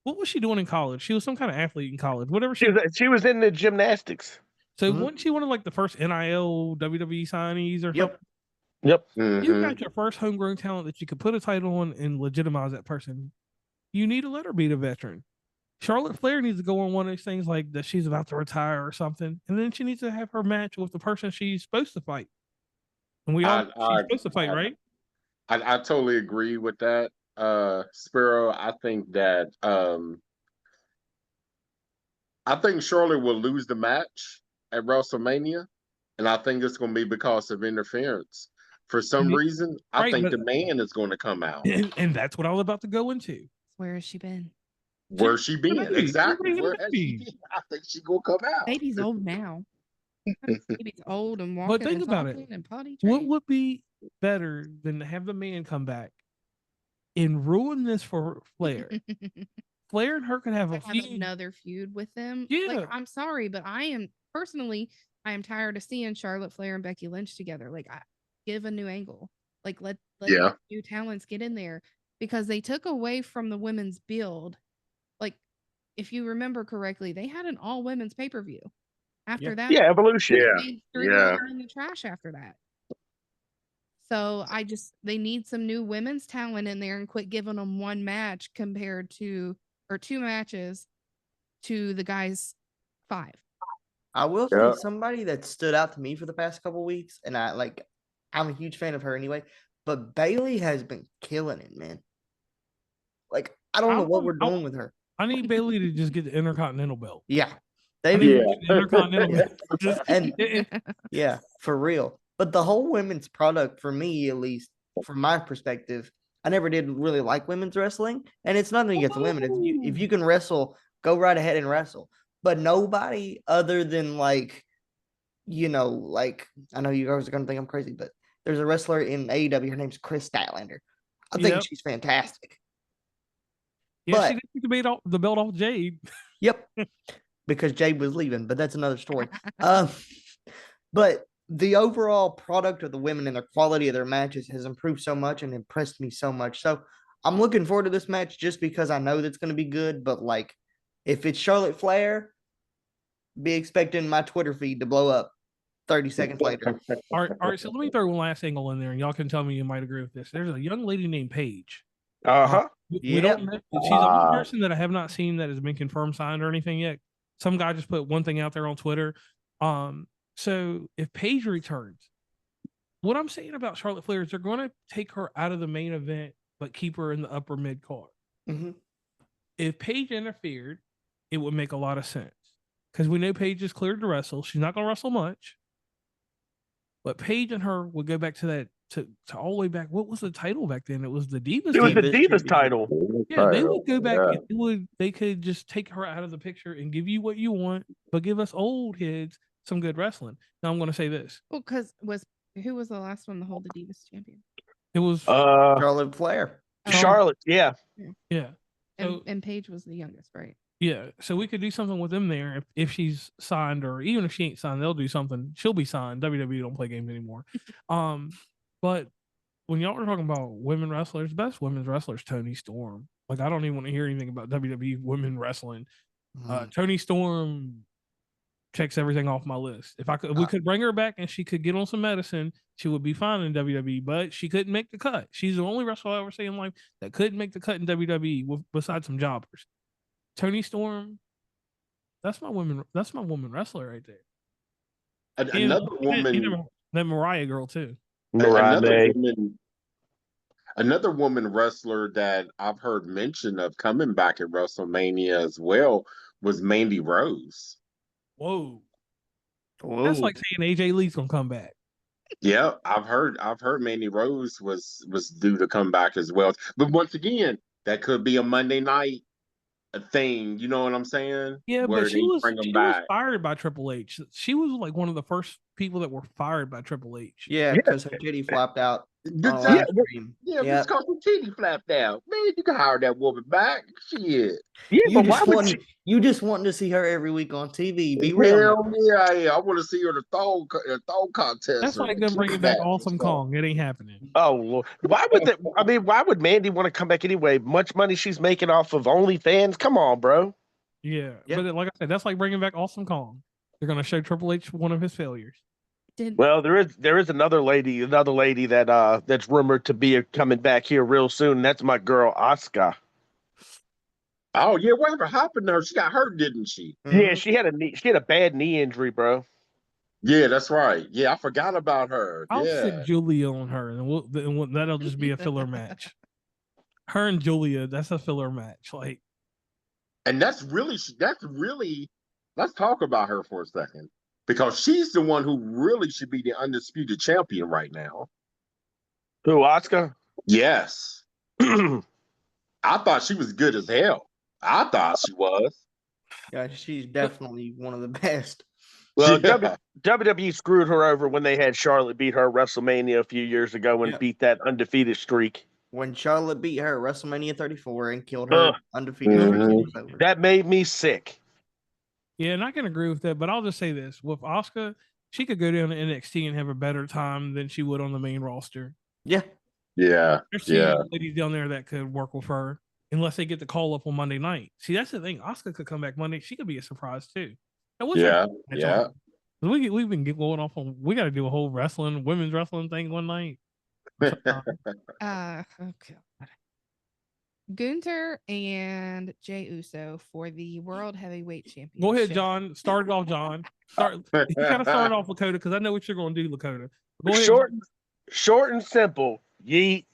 What was she doing in college? She was some kind of athlete in college. Whatever she was in the gymnastics. So wasn't she one of the first NIL WWE signees or something? Yep. You got your first homegrown talent that you could put a title on and legitimize that person. You need to let her be the veteran. Charlotte Flair needs to go on one of these things like that she's about to retire or something, and then she needs to have her match with the person she's supposed to fight. And she's supposed to fight, right? I totally agree with that, Sparrow. I think that Charlotte will lose the match at WrestleMania, and I think it's going to be because of interference. For some reason, I think the man is going to come out, and that's what I was about to go into. Where has she been? Where's she been? Exactly. Where has she been? I think she's gonna come out. Baby's old now. Baby's old and walking. But think about it. What would be better than to have the man come back and ruin this for Flair? Flair and her can have another feud with them. Yeah. Like, I'm sorry, but I am tired of seeing Charlotte Flair and Becky Lynch together. Like, give a new angle. Like, let new talents get in there, because they took away from the women's build. Like, if you remember correctly, they had an all women's pay-per-view. After that, Evolution. They threw her in the trash after that. So they need some new women's talent in there and quit giving them one match compared to, or two matches to the guys' 5. I will say somebody that stood out to me for the past couple weeks, and I'm a huge fan of her anyway, but Bayley has been killing it, man. Like, I don't know what we're doing with her. I need Bayley to just get the Intercontinental belt. Yeah. Intercontinental yeah, for real. But the whole women's product, for me, at least from my perspective, I never did really like women's wrestling. And it's nothing against women. If you can wrestle, go right ahead and wrestle. But nobody other than I know you guys are going to think I'm crazy, but there's a wrestler in AEW. Her name's Chris Statlander. I think she's fantastic. Yeah, but she did take the belt off Jade. Yep. Because Jade was leaving, but that's another story. But the overall product of the women and the quality of their matches has improved so much and impressed me so much. So I'm looking forward to this match just because I know that's going to be good. But if it's Charlotte Flair, be expecting my Twitter feed to blow up 30 seconds later. All right. So let me throw one last angle in there, and y'all can tell me you might agree with this. There's a young lady named Paige. We don't know. She's the only person that I have not seen that has been confirmed signed or anything yet. Some guy just put one thing out there on Twitter. So if Paige returns, what I'm saying about Charlotte Flair is they're going to take her out of the main event, but keep her in the upper mid card. Mm-hmm. If Paige interfered, it would make a lot of sense because we know Paige is cleared to wrestle. She's not going to wrestle much, but Paige and her would go back to that. To all the way back, what was the title back then? It was the Divas. It was the Divas title. Yeah, they would go back. And they could just take her out of the picture and give you what you want, but give us old heads some good wrestling. Now I'm going to say this. Well, because who was the last one to hold the Divas champion? It was Charlotte Flair. Charlotte, yeah. And Paige was the youngest, right? Yeah, so we could do something with them there if she's signed, or even if she ain't signed, they'll do something. She'll be signed. WWE don't play games anymore. But when y'all were talking about women wrestlers, best women's wrestlers, Toni Storm. I don't even want to hear anything about WWE women wrestling. Toni Storm checks everything off my list. If we could bring her back and she could get on some medicine, she would be fine in WWE. But she couldn't make the cut. She's the only wrestler I ever seen in life that couldn't make the cut in WWE besides some jobbers. Toni Storm, that's my woman wrestler right there. Another woman, that Mariah girl too. Another woman wrestler that I've heard mention of coming back at WrestleMania as well was Mandy Rose. Whoa. That's like saying AJ Lee's gonna come back. Yeah, I've heard Mandy Rose was due to come back as well. But once again, that could be a Monday night thing. You know what I'm saying? Yeah, but she was fired by Triple H. She was one of the first people that were fired by Triple H. Yeah, because her titty flopped out. Because her titty flapped out. Man, you can hire that woman back. Shit. Yeah, you just wanting to see her every week on TV. Be real. Hell yeah, I want to see her in the thong contest. That's like them bringing back Awesome Kong. It ain't happening. Oh, Lord. Why would Mandy want to come back anyway? Much money she's making off of OnlyFans? Come on, bro. Yeah, but like I said, that's like bringing back Awesome Kong. They're going to show Triple H one of his failures. Well, there is another lady that that's rumored to be coming back here real soon. And that's my girl Asuka. Oh yeah, whatever happened to her? She got hurt, didn't she? Yeah, she had a bad knee injury, bro. Yeah, that's right. Yeah, I forgot about her. I'll Yeah. stick Julia on her, and that'll just be a filler match. Her and Julia, that's a filler match. Like, And that's really let's talk about her for a second. Because she's the one who really should be the undisputed champion right now. Who, Asuka? Yes. I thought she was good as hell. I thought she was. Yeah, she's definitely one of the best. Well, Yeah. WWE screwed her over when they had Charlotte beat her at WrestleMania a few years ago and beat that undefeated streak. When Charlotte beat her at WrestleMania 34 and killed her undefeated streak, it was over. That made me sick. yeah, and I can agree with that, but I'll just say this: with Asuka, she could go down to NXT and have a better time than she would on the main roster. Yeah. Yeah. There's Yeah. some ladies down there that could work with her, unless they get the call up on Monday night. See, that's the thing. Asuka could come back Monday; she could be a surprise too. Now, what's Yeah. her- Yeah. We've been going off on. We got to do a whole women's wrestling thing one night. Oh God. Gunther and Jey Uso for the World Heavyweight Championship. Go ahead, John. Start it off, John. You gotta start off, Lakota, because I know what you're going to do, Lakota. Go ahead. Short and simple. Yeet.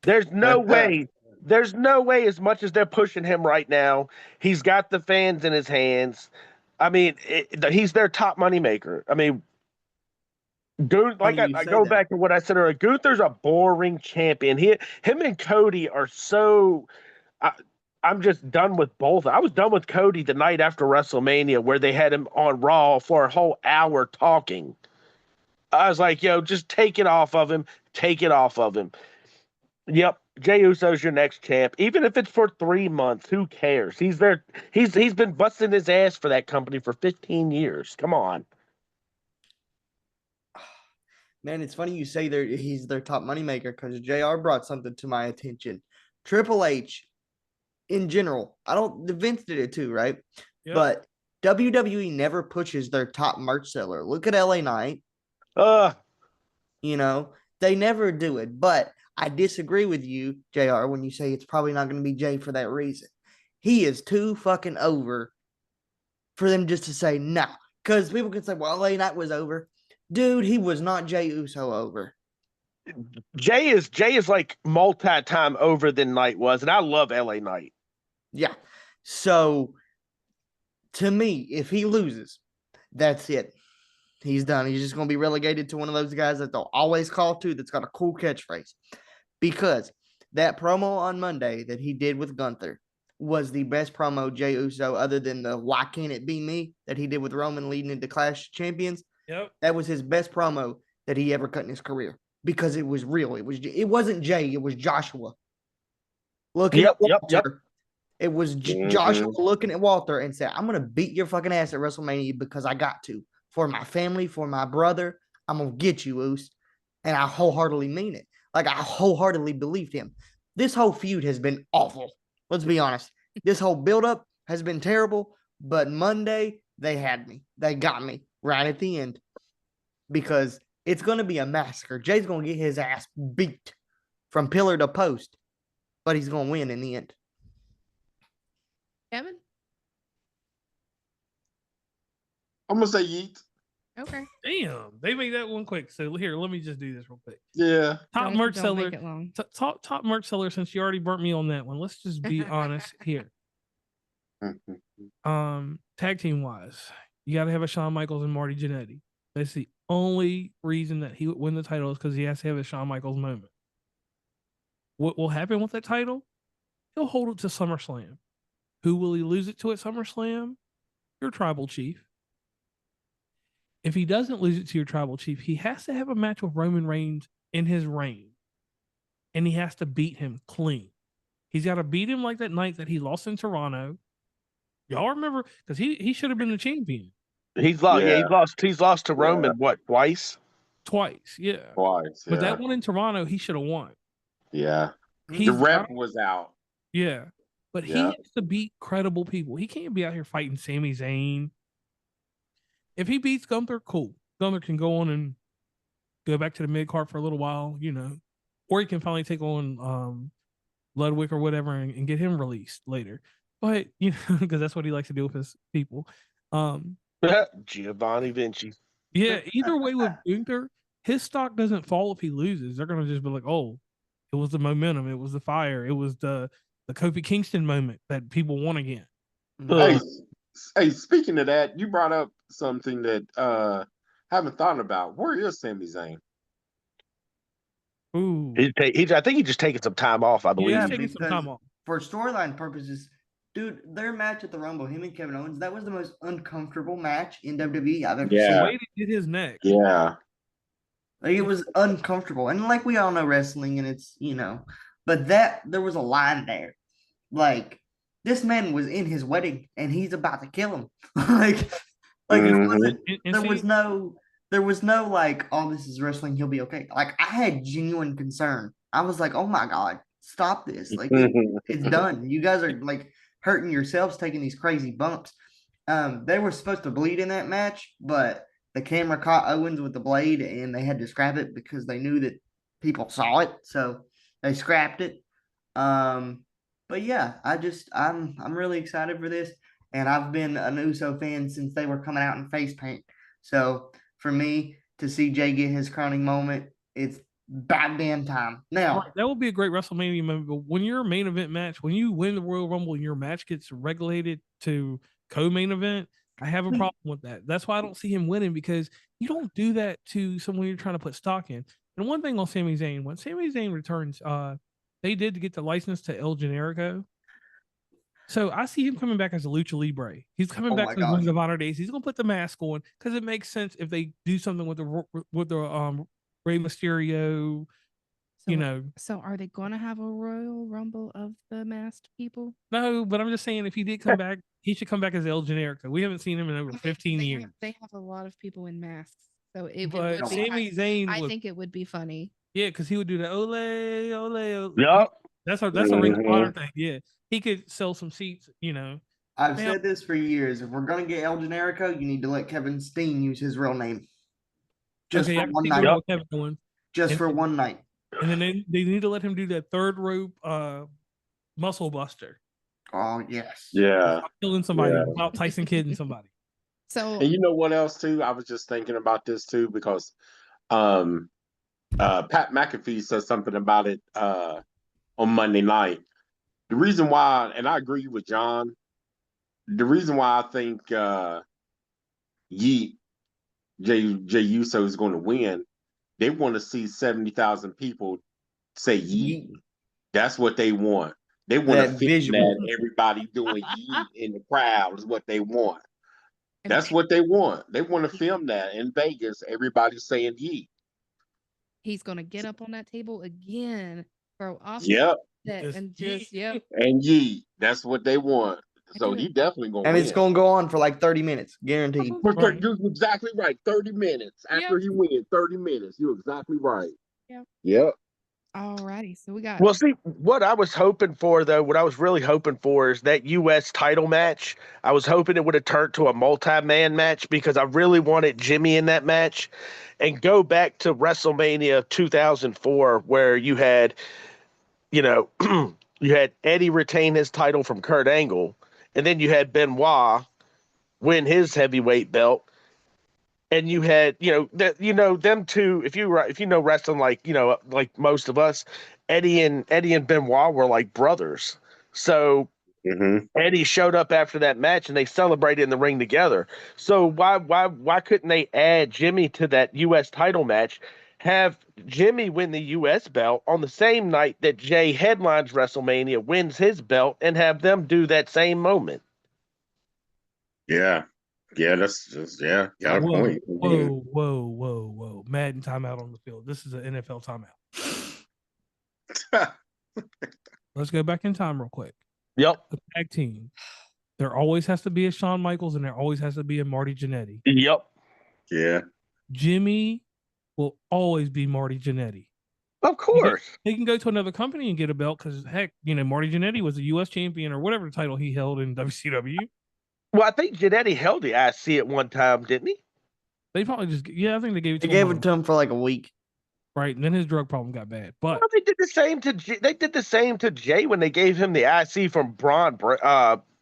There's no way. There's no way. As much as they're pushing him right now, he's got the fans in his hands. I mean, he's their top moneymaker. I mean, I go back to what I said earlier. Gunther's a boring champion. Him and Cody are so. I'm just done with both. I was done with Cody the night after WrestleMania, where they had him on Raw for a whole hour talking. I was like, yo, just take it off of him. Take it off of him. Yep. Jey Uso's your next champ. Even if it's for 3 months, who cares? He's there. He's been busting his ass for that company for 15 years. Come on. Man, it's funny you say he's their top moneymaker because JR brought something to my attention. Triple H, in general, Vince did it too, right? Yep. But WWE never pushes their top merch seller. Look at LA Knight. They never do it. But I disagree with you, JR, when you say it's probably not going to be Jay for that reason. He is too fucking over for them just to say no. Because people can say, well, LA Knight was over. Dude, he was not Jey Uso over. Jay is like multi-time over than Knight was, and I love LA Knight. Yeah. So, to me, if he loses, that's it. He's done. He's just going to be relegated to one of those guys that they'll always call to that's got a cool catchphrase. Because that promo on Monday that he did with Gunther was the best promo Jey Uso, other than the "Why Can't It Be Me" that he did with Roman leading into Clash of Champions. Yep. That was his best promo that he ever cut in his career because it was real. It wasn't Jay. It was Joshua. Looking at Walter. Yep. It was Joshua looking at Walter and said, I'm going to beat your fucking ass at WrestleMania because I got to. For my family, for my brother, I'm going to get you, Oos. And I wholeheartedly mean it. Like, I wholeheartedly believed him. This whole feud has been awful. Let's be honest. This whole buildup has been terrible. But Monday, they had me. They got me right at the end. Because it's going to be a massacre. Jay's going to get his ass beat from pillar to post. But he's going to win in the end. Kevin? I'm going to say yeet. Okay. Damn, they made that one quick. So here, let me just do this real quick. Yeah. Top merch seller. Top merch seller. Since you already burnt me on that one, let's just be honest here. Tag team wise, you got to have a Shawn Michaels and Marty Jannetty. That's the only reason that he would win the title is because he has to have a Shawn Michaels moment. What will happen with that title? He'll hold it to SummerSlam. Who will he lose it to at SummerSlam? Your tribal chief. If he doesn't lose it to your tribal chief, he has to have a match with Roman Reigns in his reign. And he has to beat him clean. He's got to beat him like that night that he lost in Toronto. Y'all remember? Because he should have been the champion. He's lost. Yeah, he's lost to Roman, what, twice? Twice, yeah. Twice. But that one in Toronto, he should have won. Yeah. The rep was out. Yeah. But he has to beat credible people. He can't be out here fighting Sami Zayn. If he beats Gunther, cool. Gunther can go on and go back to the mid card for a little while, you know, or he can finally take on Ludwig or whatever and get him released later. But you know, because that's what he likes to do with his people. Giovanni Vinci. Yeah, either way with Gunther, his stock doesn't fall if he loses. They're gonna just be like, oh, it was the momentum, it was the fire, it was the Kofi Kingston moment that people want again. Hey, speaking of that, you brought up something that I haven't thought about. Where is Sami Zayn? Ooh, I think he's just taking some time off. I believe. yeah, Yeah, he's taking some time off. For storyline purposes, dude, their match at the Rumble, him and Kevin Owens, that was the most uncomfortable match in WWE I've ever The seen. way he did his neck. Yeah. Like, it was uncomfortable. And like we all know wrestling, and it's, you know, but there was a line there. Like, this man was in his wedding and he's about to kill him. like it wasn't, there was no like, oh, this is wrestling, he'll be okay. Like, I had genuine concern. I was like, oh my God, stop this. Like, it's done. You guys are like hurting yourselves taking these crazy bumps. They were supposed to bleed in that match, but the camera caught Owens with the blade and they had to scrap it because they knew that people saw it. So they scrapped it. But yeah, I'm really excited for this. And I've been an Uso fan since they were coming out in face paint. So for me to see Jay get his crowning moment, it's about damn time. Now, that would be a great WrestleMania moment. But when you're a main event match, when you win the Royal Rumble and your match gets regulated to co-main event, I have a problem with that. That's why I don't see him winning, because you don't do that to someone you're trying to put stock in. And one thing on Sami Zayn, when Sami Zayn returns, they did get the license to El Generico. So I see him coming back as a Lucha Libre. He's coming back to the Ring of Honor days. He's gonna put the mask on because it makes sense if they do something with the Rey Mysterio. So, you know. So are they going to have a Royal Rumble of the masked people? No, but I'm just saying, if he did come back, he should come back as El Generico. We haven't seen him in over 15 years. They have a lot of people in masks, so it but would Sami Zayn, I think it would be funny. Yeah, because he would do the ole, ole, ole. Yep. That's a Ring of Honor thing. Yeah, he could sell some seats. You know, I've said this for years. If we're gonna get El Generico, you need to let Kevin Steen use his real name. Just for one night. Just for one night. And then they need to let him do that third rope muscle buster. Oh yes. Yeah. Killing somebody without Tyson kidding somebody. So, and you know what else too? I was just thinking about this too, because Pat McAfee said something about it on Monday night. The reason why, and I agree with John, the reason why I think Jey Uso is going to win, they want to see 70,000 people say yeet. That's what they want. They want to feel that everybody doing yeet in the crowd is what they want. That's what they want. They want to film that in Vegas. Everybody's saying yeet. He's going to get up on that table again, throw off and just and yeet. That's what they want. So he definitely going to win. And it's going to go on for like 30 minets, guaranteed. You're exactly right. 30 minutes after he wins. 30 minutes. You're exactly right. Yep. Alrighty, so we got. Well, see, what I was hoping for, though, what I was really hoping for is that U.S. title match. I was hoping it would have turned to a multi-man match, because I really wanted Jimmy in that match, and go back to WrestleMania 2004, where you had, you had Eddie retain his title from Kurt Angle, and then you had Benoit win his heavyweight belt. And you had, them two. If you know wrestling, like most of us, Eddie and Benoit were like brothers. So Eddie showed up after that match, and they celebrated in the ring together. So why couldn't they add Jimmy to that U.S. title match? Have Jimmy win the U.S. belt on the same night that Jay headlines WrestleMania, wins his belt, and have them do that same moment. Yeah. Yeah, that's just got a point. Whoa. Madden timeout on the field. This is an NFL timeout. Let's go back in time real quick. Yep. The tag team. There always has to be a Shawn Michaels, and there always has to be a Marty Jannetty. Yep. Yeah. Jimmy will always be Marty Jannetty. Of course. He can go to another company and get a belt, because heck, Marty Jannetty was a U.S. champion or whatever title he held in WCW. Well, I think Jannetty held the IC at one time, didn't he? They probably just I think they gave it They to gave him. it to him for like a week. Right, and then his drug problem got bad. But Well, they did the same to Jay when they gave him the IC from Braun.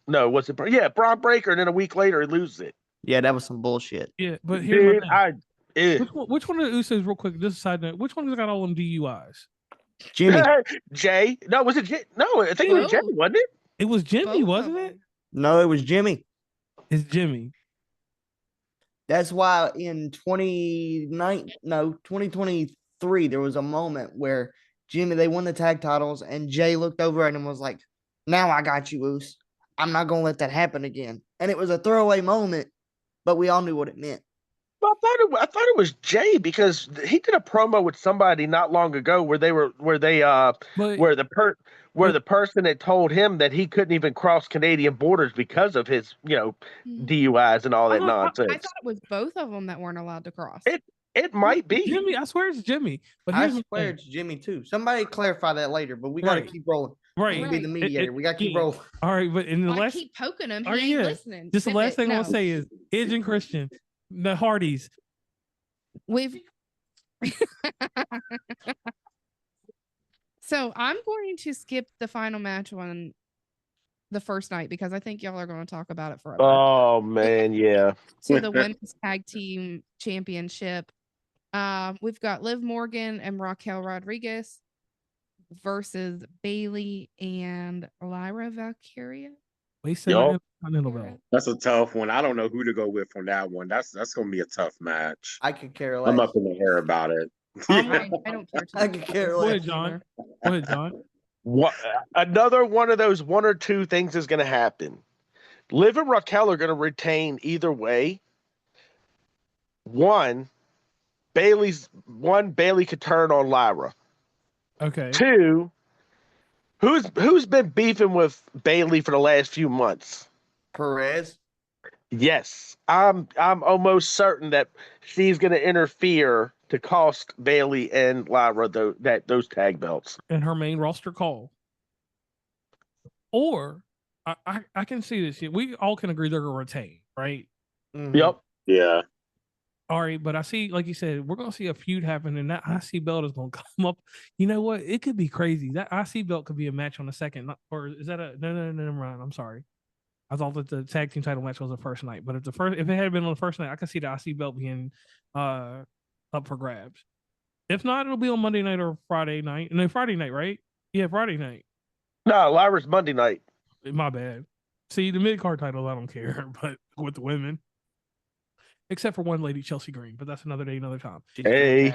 No, was it? Yeah, Braun Breaker, and then a week later he loses it. Yeah, that was some bullshit. yeah, but here's my Dude, thing. Which one of the Usos, real quick, just a side note, which one has got all them DUIs? Jimmy. Jay? No, was it Jay? No, I think it was Jay, wasn't it? It was Jimmy, Both wasn't of it? them. No, it was Jimmy. It's Jimmy. That's why in 2023, there was a moment where they won the tag titles, and Jay looked over at him and was like, "Now I got you, Oos. I'm not gonna let that happen again." And it was a throwaway moment, but we all knew what it meant. I thought it was Jay because he did a promo with somebody not long ago where the person had told him that he couldn't even cross Canadian borders because of his, DUIs and all that nonsense. I thought it was both of them that weren't allowed to cross. It might be Jimmy. I swear it's Jimmy. But I here's swear it's Jimmy too. Somebody clarify that later, but we got to Right. keep rolling. right. We'll be the mediator. We got to keep yeah. rolling. All right, but in the I last, keep poking him. Oh, He ain't yeah. listening. just the Zip last it. thing I No. want to say is Edge and Christian, the Hardys. We've So I'm going to skip the final match on the first night because I think y'all are going to talk about it forever. Oh man, yeah. So the women's tag team championship. We've got Liv Morgan and Raquel Rodriguez versus Bailey and Lyra Valkyria. Wasted Yup. Continental belt. That's a tough one. I don't know who to go with on that one. That's gonna be a tough match. I could care less. I'm up in the air about it. I don't care. I could care Go less. ahead, John. Go ahead, John. What another one of those one or two things is going to happen. Liv and Raquel are going to retain either way. One, Bailey could turn on Lyra. Okay. Two, who's been beefing with Bailey for the last few months? Perez. Yes, I'm almost certain that she's going to interfere to cost Bailey and Lyra those tag belts. And her main roster call. Or I can see this. We all can agree they're gonna retain, right? Mhm. Yep. Yeah. All right, but I see, like you said, we're gonna see a feud happen, and that IC belt is gonna come up. You know what? It could be crazy. That IC belt could be a match on the second, or is that a no, never mind. I'm sorry. I thought that the tag team title match was the first night, but if it had been on the first night, I could see the IC belt being up for grabs. If not, it'll be on Monday night or Friday night. No, Friday night, right? Yeah, Friday night. No, Lyra's Monday night. My bad. See, the mid-card titles, I don't care, but with the women. Except for one lady, Chelsea Green, but that's another day, another time. She's Hey.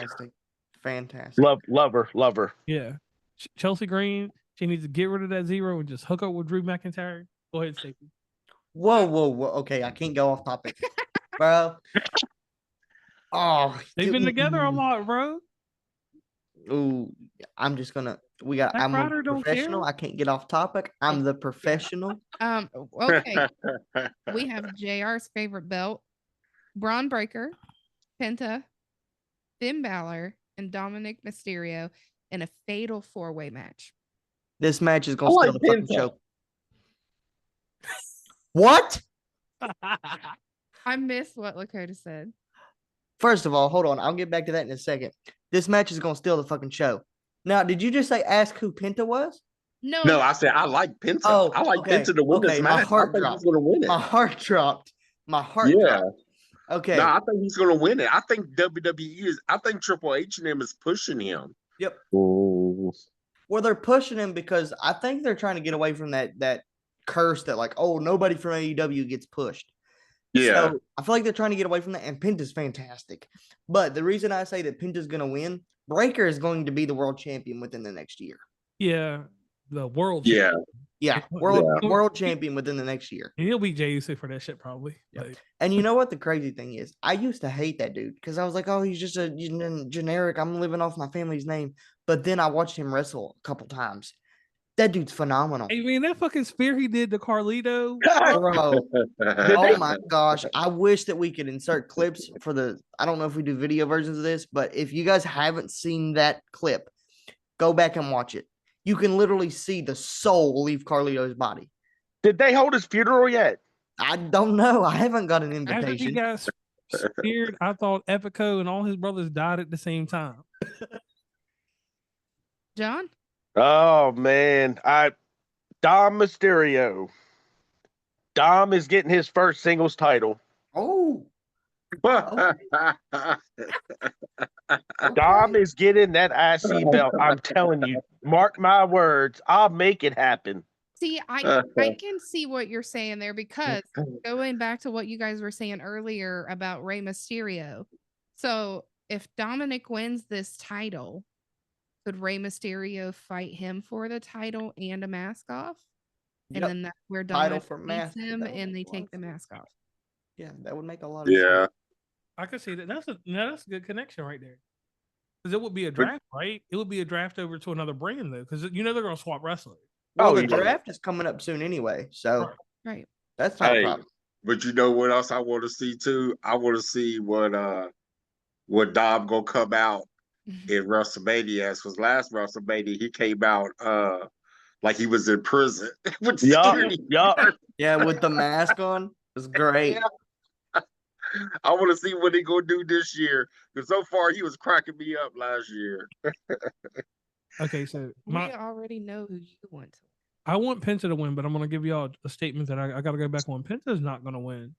fantastic. Love her. Yeah. Chelsea Green, she needs to get rid of that zero and just hook up with Drew McIntyre. Go ahead, Stacey. Whoa. Okay, I can't go off topic, bro. Oh, They've been together a lot, bro. Ooh, I'm just gonna. I'm a Ryder don't professional. care. I can't get off topic. I'm the professional. Okay. We have JR's favorite belt, Braun Breaker, Penta, Finn Balor, and Dominic Mysterio in a fatal 4-way match. This match is gonna I steal like the fucking Penta. show. What? I missed what Lakota said. First of all, hold on. I'll get back to that in a second. This match is gonna steal the fucking show. Now, did you just say ask who Penta was? No, No, I said I like Penta. Oh, I like okay. Penta to win this Okay, my match. heart I think dropped. he's gonna win it. My heart dropped. Yeah. Dropped. Okay. No, I think he's gonna win it. I think WWE is. I think Triple H and him is pushing him. Yep. Ooh. Well, they're pushing him because I think they're trying to get away from that curse that like, oh, nobody from AEW gets pushed. Yeah. So I feel like they're trying to get away from that, and Penta's fantastic. But the reason I say that Penta's going to win, Breaker is going to be the world champion within the next year. Yeah, the world. Yeah. Yeah, world champion within the next year. And he'll beat Jey Uso for that shit probably. Yep. Like, And you know what the crazy thing is? I used to hate that dude because I was like, oh, he's just a generic. I'm living off my family's name. But then I watched him wrestle a couple times. That dude's phenomenal. I mean, that fucking spear he did to Carlito. Bro, oh my gosh. I wish that we could insert clips for I don't know if we do video versions of this, but if you guys haven't seen that clip, go back and watch it. You can literally see the soul leave Carlito's body. Did they hold his funeral yet? I don't know. I haven't got an After he invitation. got scared. I thought Epico and all his brothers died at the same time. John? Oh man, Dom Mysterio. Dom is getting his first singles title. Oh, Dom is getting that IC belt. I'm telling you, mark my words. I'll make it happen. See, I can see what you're saying there, because going back to what you guys were saying earlier about Rey Mysterio. So if Dominic wins this title, could Rey Mysterio fight him for the title and a mask off? And Yep. then that's where Title Dominic for beats mask. him That would and they make a lot take of the sense. mask off. Yeah, that would make a lot of Yeah. sense. I could see that. That's a good connection right there. Because it would be a draft, right? It would be a draft over to another brand, though, because they're going to swap wrestlers. Well, Oh, the yeah. draft is coming up soon anyway, so Right. that's not a Hey, problem. but you know what else I want to see too? I want to see what Dom gonna come out in WrestleMania. Because last WrestleMania he came out like he was in prison with security. Yeah, with the mask on, it was great. Yeah. I want to see what he gonna do this year. Because so far he was cracking me up last year. Okay, so We already know who you want to. I want Penta to win, but I'm going to give y'all a statement that I got to go back on. Penta's not going to win.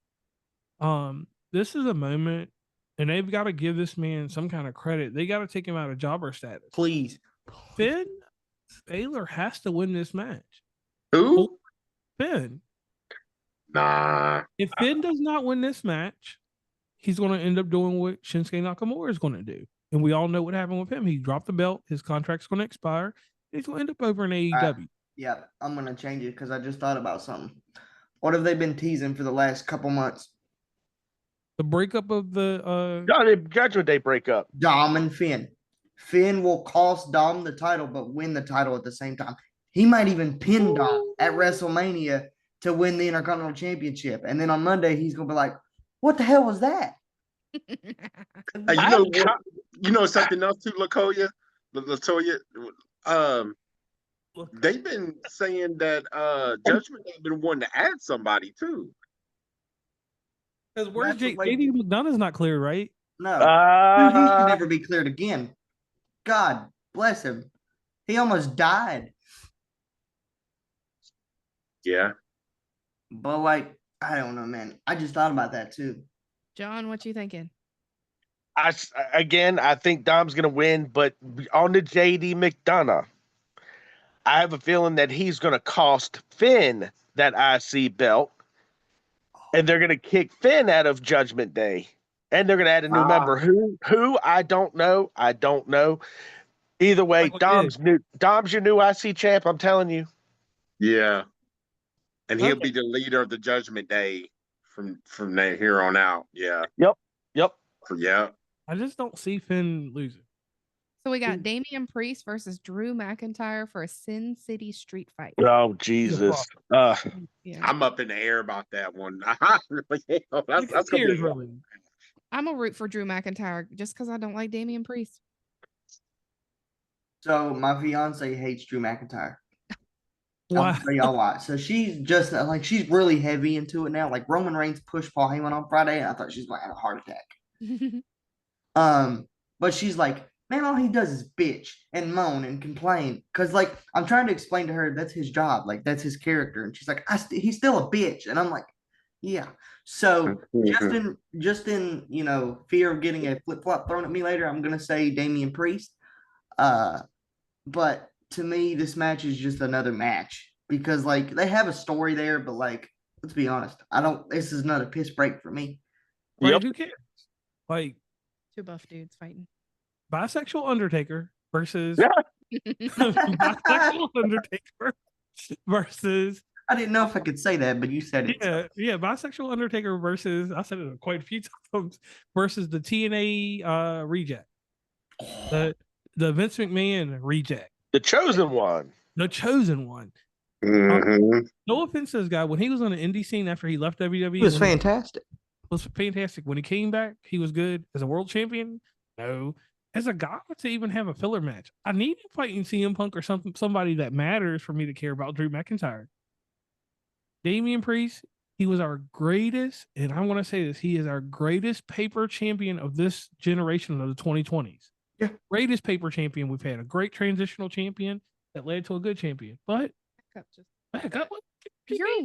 This is a moment, and they've got to give this man some kind of credit. They got to take him out of jobber status. Please. Finn Balor has to win this match. Who? Finn. Nah. If Finn does not win this match, he's going to end up doing what Shinsuke Nakamura is going to do. And we all know what happened with him. He dropped the belt. His contract's going to expire. He's going to end up over in AEW. Yeah, I'm going to change it because I just thought about something. What have they been teasing for the last couple months? The breakup of the Judgment Day breakup. Dom and Finn. Finn will cost Dom the title, but win the title at the same time. He might even pin Dom at WrestleMania to win the Intercontinental Championship. And then on Monday, he's going to be like, what the hell was that? Hey, you know something else too, Latoya? They've been saying that Judgment has been wanting to add somebody too. Because where's JD McDonough's not clear, right? No. Dude, he should never be cleared again. God bless him. He almost died. Yeah. But like, I don't know, man. I just thought about that too. John, what you thinking? I think Dom's going to win, but on the JD McDonough, I have a feeling that he's going to cost Finn that IC belt, and they're going to kick Finn out of Judgment Day, and they're going to add a new member. Who? I don't know. Either way, Dom's your new IC champ. I'm telling you. Yeah. And he'll be the leader of the Judgment Day from here on out. Yeah. Yep. Yeah. I just don't see Finn losing. So we got Damian Priest versus Drew McIntyre for a Sin City street fight. Oh, Jesus. Yeah. I'm up in the air about that one. That's gonna be really. I'm a root for Drew McIntyre just because I don't like Damian Priest. So my fiance hates Drew McIntyre. Why? I'll tell y'all why. So she's just like, she's really heavy into it now. Like Roman Reigns pushed Paul Heyman on Friday, and I thought she was going to have a heart attack. But she's like, man, all he does is bitch and moan and complain. Cause like, I'm trying to explain to her that's his job, like that's his character, and she's like, he's still a bitch, and I'm like, yeah. So just in fear of getting a flip flop thrown at me later, I'm gonna say Damian Priest. But to me, this match is just another match because like they have a story there, but like, let's be honest, this is another piss break for me. Right, who cares? Like, two buff dudes fighting. Bisexual Undertaker versus bisexual Undertaker versus. I didn't know if I could say that, but you said it. Yeah. Bisexual Undertaker versus. I said it quite a few times. Versus the TNA reject, the Vince McMahon reject, the chosen one. Mm-hmm. No offense to this guy. When he was on the indie scene after he left WWE, he was fantastic. When he came back, he was good as a world champion. No, as a guy to even have a filler match, I need him fighting CM Punk or somebody that matters for me to care about Drew McIntyre. Damian Priest, He was our greatest, and I want to say this, he is our greatest paper champion of this generation of the 2020s. Yeah. Greatest paper champion we've had. A great transitional champion that led to a good champion. But back up.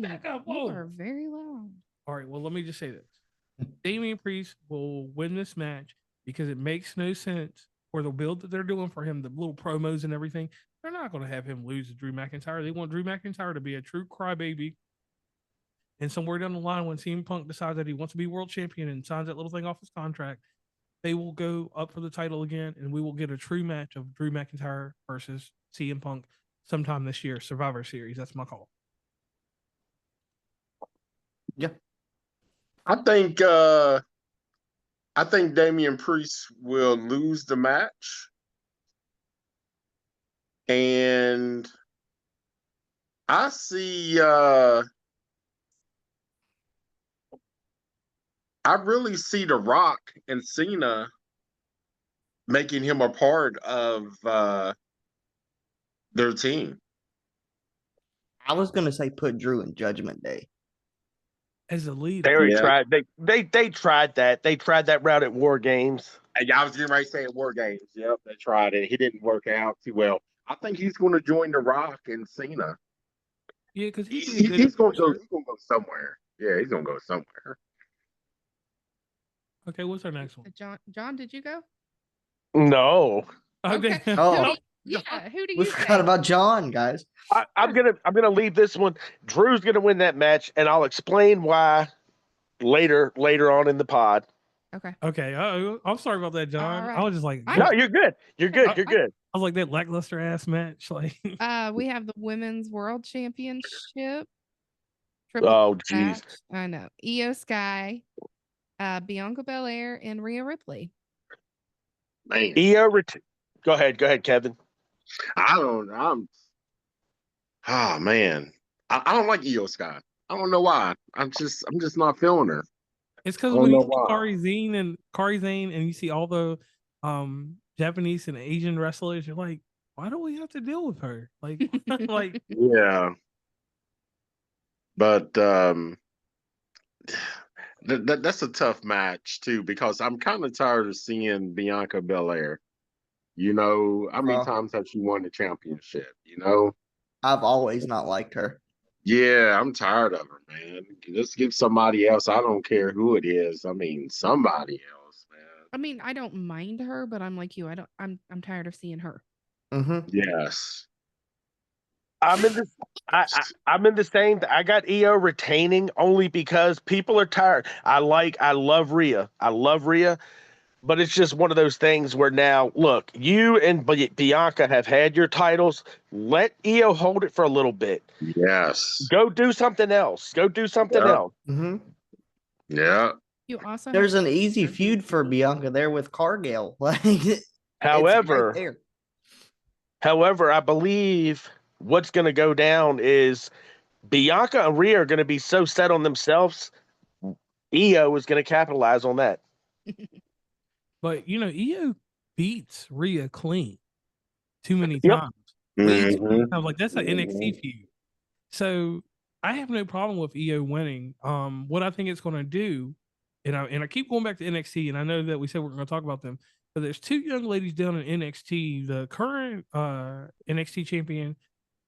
Back up. You are very loud. All right, well, let me just say this. Damian Priest will win this match because it makes no sense for the build that they're doing for him, the little promos and everything. They're not going to have him lose to Drew McIntyre. They want Drew McIntyre to be a true crybaby. And somewhere down the line, when CM Punk decides that he wants to be world champion and signs that little thing off his contract, they will go up for the title again, and we will get a true match of Drew McIntyre versus CM Punk sometime this year, Survivor Series. That's my call. Yeah. I think Damian Priest will lose the match. And I see I really see The Rock and Cena making him a part of their team. I was gonna say put Drew in Judgment Day. As a leader. They already tried. They tried that. They tried that route at War Games. And I was getting ready to say War Games. Yep, they tried it. He didn't work out too well. I think he's going to join The Rock and Cena. Yeah, because he's going to go somewhere. Yeah, he's going to go somewhere. Okay, what's our next one? John, did you go? No. Okay. Oh, Who do you we forgot about John, guys. I'm gonna leave this one. Drew's gonna win that match, and I'll explain why later on in the pod. Okay. I'm sorry about that, John. Right. I was just like, no, you're good. You're good. You're good. I was like that lackluster ass match. Like, we have the Women's World Championship. Oh, jeez. I know. Io Sky, Bianca Belair, and Rhea Ripley. Man. Go ahead, Kevin. Oh man. I don't like Io Sky. I don't know why. I'm just not feeling her. It's because when you see Kairi Sane and you see all the Japanese and Asian wrestlers, you're like, why do we have to deal with her? Like, like yeah. But that's a tough match too, because I'm kind of tired of seeing Bianca Belair. You know, how many times has she won the championship? You know, I've always not liked her. Yeah, I'm tired of her, man. Just give somebody else. I don't care who it is. I mean, somebody else, man. I mean, I don't mind her, but I'm like you. I'm tired of seeing her. Mm-hmm. Yes. I'm in the same. I got EO retaining only because people are tired. I love Rhea. But it's just one of those things where now, look, you and Bianca have had your titles. Let EO hold it for a little bit. Yes. Go do something else. Mm-hmm. Yeah. You also there's an easy feud for Bianca there with Cargill. Like, however, right there. However, I believe what's going to go down is Bianca and Rhea are going to be so set on themselves. EO is going to capitalize on that. But you know, EO beats Rhea clean too many Yep. times. Mhm. I was like, that's an NXT feud. So I have no problem with EO winning. What I think it's going to do, and I keep going back to NXT, and I know that we said we're going to talk about them, but there's two young ladies down in NXT, the current NXT champion,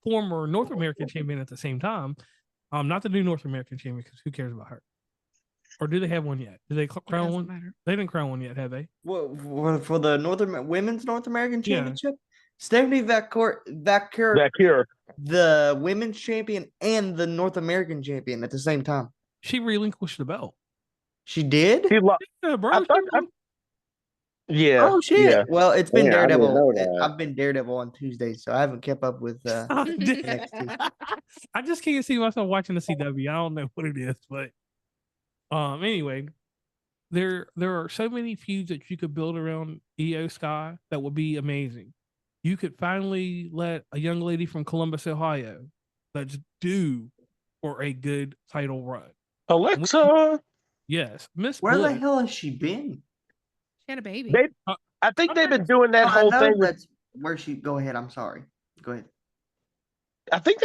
former North American champion at the same time. Not the new North American champion, because who cares about her? Or do they have one yet? Did they crown one? Matter. They didn't crown one yet, have they? Well, for the women's North American Yeah. Championship, Stephanie Vacur, the women's champion and the North American champion at the same time. She relinquished the belt. She did? Yeah, bro. Yeah. Oh shit! Yeah. Well, it's been Yeah, I didn't know Daredevil. that. I've been Daredevil on Tuesdays, so I haven't kept up with NXT. I just can't see myself watching the CW. I don't know what it is, but anyway, there are so many feuds that you could build around EO Sky that would be amazing. You could finally let a young lady from Columbus, Ohio, let's do for a good title run. Alexa. Yes, Miss Where Bliss. the hell has she been? She had a baby. I think they've been doing that I whole know thing with that's where she. Go ahead. I'm sorry. Go ahead. I think